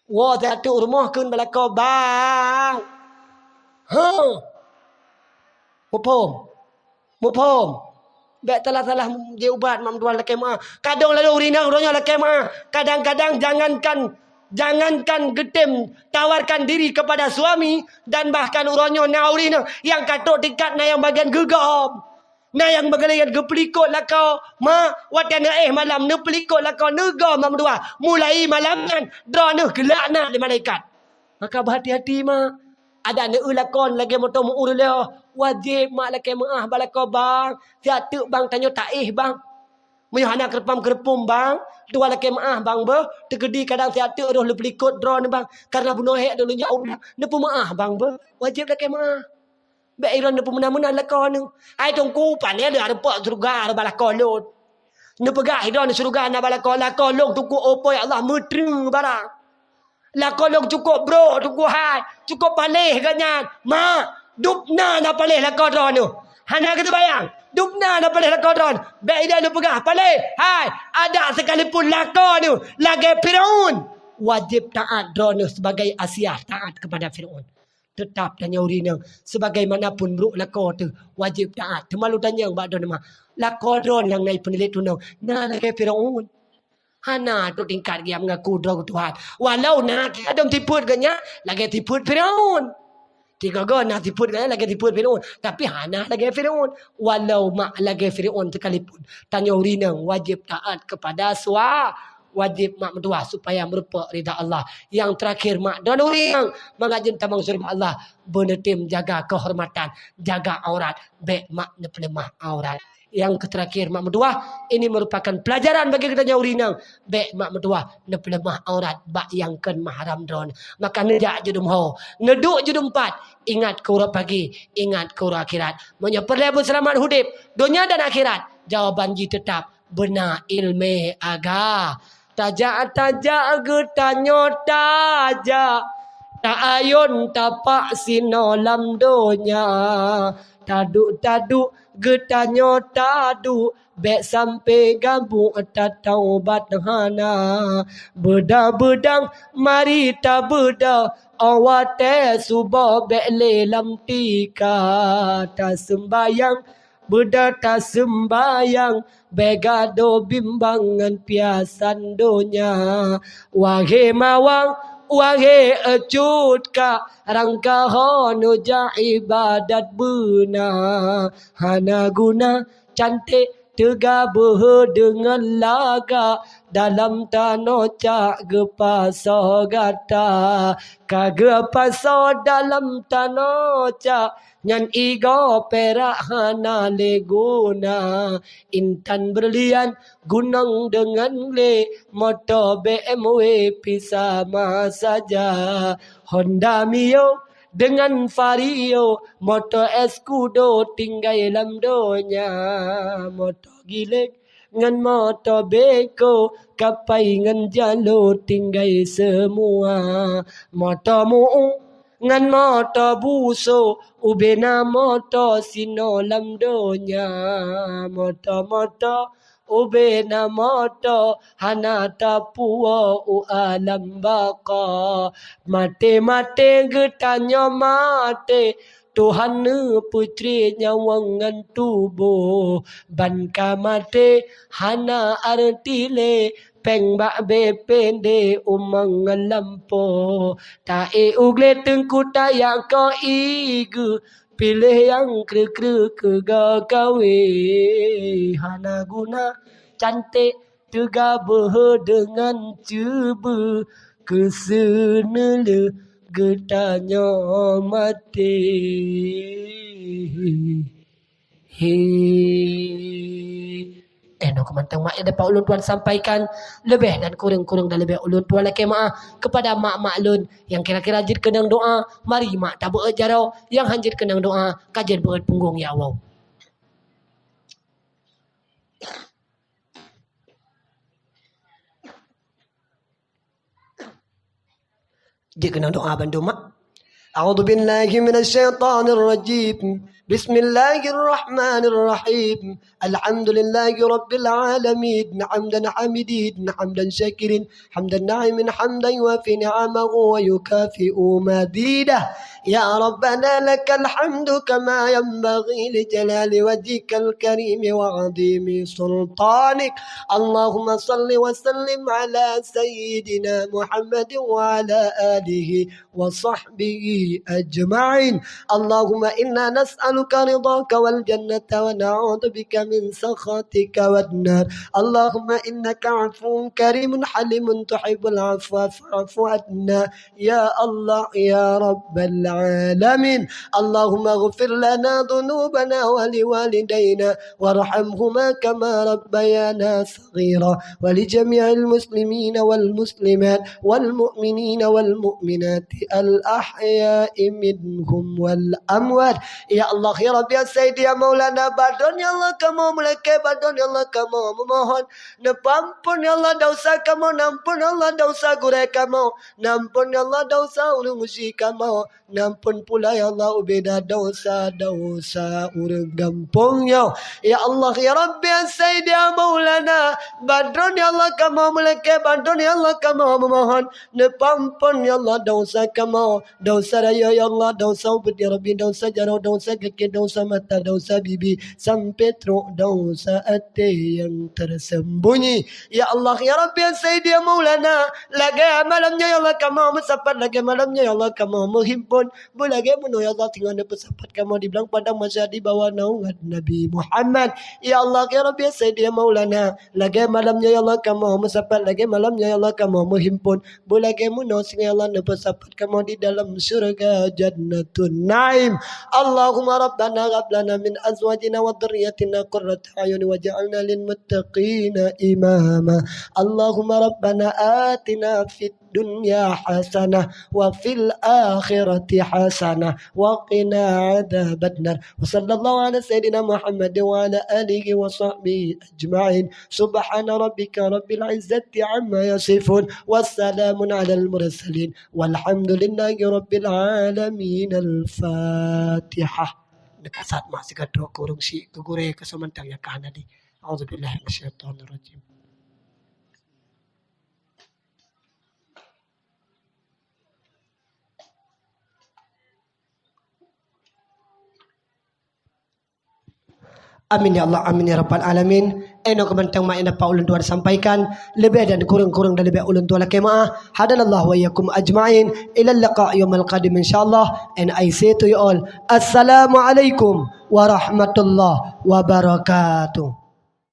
Wah, satu rumah kun belakang bang. Mupom. Baik telah dia ubat mam dua laki mah. Kadang lalu urina uranya laki mah. Kadang-kadang jangankan getem tawarkan diri kepada suami dan bahkan uranya na urina yang katok tingkat na yang bagian gegam. Na yang bagian gepelikot lah kau. Ma watan malam ne pelikot lah kau negam mam dua. Mulai malam kan drone gelak na di malaikat. Maka berhati-hati mah. Ada ne ulakon lagi motor mu uruleh. Wajib mak laki maah balako bang. Tiatuk bang tanya taih bang. Muyuhana kerpam bang. Dua laki maah bang ber. Tegedi kadang tiatuk roh lebih ikut drone bang. Karena bunuh hek dulunya Allah. Nepu maah bang ber. Wajib laki maah. Baik iron nepu menang-menang lakon ni. Ai tungku pan ni ada pak surga ada balakon lot. Nepu gah iron surga na balakon lakon long tungku opo ya Allah mutreng barang. Lakon long cukup bro, tungku hai. Cukup paleh ganyan. Ma dupna na paleh la kodron tu. Hana kita bayang. Dupna na paleh la kodron. Baik dia lu pegah paleh. Hai, ada sekalipun lakon tu lagi Firaun. Wajib taat drone sebagai Asia taat kepada Firaun. Tetap tanya urina sebagaimanapun buruk lakon tu wajib taat. Termalu tanya bak drone mah. Lakon yang naik penilik tu na lagi Firaun. Hana tu tingkat dia mengaku drone Tuhan. Walau nak ada tiput ganya lagi tiput Firaun. Tiga gana tiput kan lagi tiput Firaun. Tapi hana lagi Firaun. Walau mak lagi Firaun sekalipun. Tanya urina wajib taat kepada wajib mak mendoa supaya merupa ridha Allah. Yang terakhir mak dan urina mengajin tabang surga Allah. Benetim jaga kehormatan. Jaga aurat. Baik mak nepelemah aurat. Yang terakhir mak mendoa ini merupakan pelajaran bagi kita urina. Baik mak mendoa nepelemah aurat bak yang ken mahram drone. Maka nejak judum ho. Neduk judum 4. Ingat ke urap pagi, ingat ke urap akhirat. Menyeperlebu selamat hudip dunia dan akhirat. Jawaban ji tetap benar ilmu aga. Tajak getanya tajak. Tak ayun tapak sinolam donya. Taduk getanya taduk. Bek sampai gabung tatau hana. Bedang mari ta beda. Awate subah bek lelam tika. Ta sembayang beda ta sembayang. Begado bimbangan piasan donya. Wahai mawang wahai ecut ka rangka hono ja ibadat bena. Hana guna cantik tegabah dengan laga dalam tanah cak gepaso gata. Kagepaso dalam tanah cak nyan igo perak hana leguna. Intan berlian gunung dengan le. Motor BMW pisama saja. Honda Mio dengan Vario. Motor Escudo tinggal dalam donya. Motor gilek ngan motor beko. Kapai ngan jalo tinggal semua. Motor mu'ung ngan motor buso. Ubena motor sinolam donya. Motor ubena motor hana tapua alam baka. Mate getanya mate. Tuhan putri nyawangan tubuh. Banka mate hana artile. Peng bak bepende umang lampo. Tae ugle tengku tayak ko igu. Pilih yang kru ke gawe. Hana guna cantik tegabah dengan cuba. Kesenele getanya mati. No kemantang mak yang dapat ulun tuan sampaikan lebih dan kurang dan lebih ulun tuan laki maaf kepada mak ulun yang kira-kira hajir kenang doa. Mari mak tak berat jarau yang hajir kenang doa kajian berat punggung ya Allah. Dia kena doa bantu mak. A'udzu billahi minasyaitonir rajim. Bismillahirrahmanirrahim. Alhamdulillahi rabbil alamin. Hamdan hamidin, hamdan syakirin, hamdan na'imin, hamdan yuafi ni'amahu wa yukafi'u mazidah. Ya Rabbana lakal hamdu kama yanbaghi li jalali wajhikal karim wa 'azimi sultanik. Allahumma salli wa sallim ala sayyidina Muhammad wa ala alihi wa sahbihi ajma'in. Allahumma inna nas'aluka ridhaka wal jannata wa na'udzu bika min sakhatika wan nar. Allahumma innaka 'afuwun karimun halimun tuhibbul 'afwa fa'fu 'anna ya Allah ya rabbal alamin. Allahumma ighfir lana dhunubana wa liwalidayna warhamhuma kama rabbayana saghira wa li jami'il muslimina wal muslimat wal mu'minina wal mu'minati al ahya'i minhum wal amwat. Ya Allah ya Rabbi ya Sayyidi ya Maulana badon ya Allah kamu mulai badon ya Allah kamu memohon nampun ya Allah dosa kamu, nampun Allah dosa gurai kamu, nampun ya Allah dosa urungusi kamu, nampun pula ya Allah ubeda dosa-dosa urang gampungnya. Ya Allah ya Rabbi ya Sayyidi ya Maulana badon ya Allah kamu mulai badon ya Allah kamu memohon nampun ya Allah dosa kamu, dosa raya ya Allah, dosa ubud ya Rabbi, dosa jauh, dosa kaki, dosa mata, dosa bibi, sampai teruk dosa hati yang tersembunyi. Ya Allah ya Rabbi ya Sayyidi ya Maulana lagi malamnya ya Allah kamu mensapat, lagi malamnya ya Allah kamu menghimpun bulagi menu ya Allah tinggal bersapat kamu di belakang padang masa di bawah naungan Nabi Muhammad. Ya Allah ya Rabbi ya Sayyidi ya Maulana lagi malamnya ya Allah kamu mensapat, lagi malamnya ya Allah kamu menghimpun bulagi menu sehingga Allah bersapat kamu di dalam surga jannatun naim. Allahumma rabbana hab lana min azwajina wa dhurriyyatina qurrata a'yun waj'alna lil muttaqina imama. Allahumma rabbana atina fid dunya hasanah wa fil akhirati hasanah wa qina adzabannar. Wa sallallahu ala sayyidina Muhammad wa ala alihi wa sahbihi ajma'in. Subhana rabbika rabbil izzati amma yasifun wassalamun alal mursalin walhamdulillahi rabbil alamin. Al-Fatihah. Dekat saat masih kadro kurung si kegure kesamantangnya kanadi. A'udzubillahi minasyaitonir rajim. Amin ya Allah, amin ya Rabbal Alamin. Eno kebantang ma'ina pa ulun tuan sampaikan. Lebih dan kurang-kurang dan lebih ulun tuan lakema'ah. Hadalallah wa yakum ajma'in. Ilal laqa' yawmal qadim insyaAllah. And I say to you all, Assalamualaikum warahmatullahi wabarakatuh.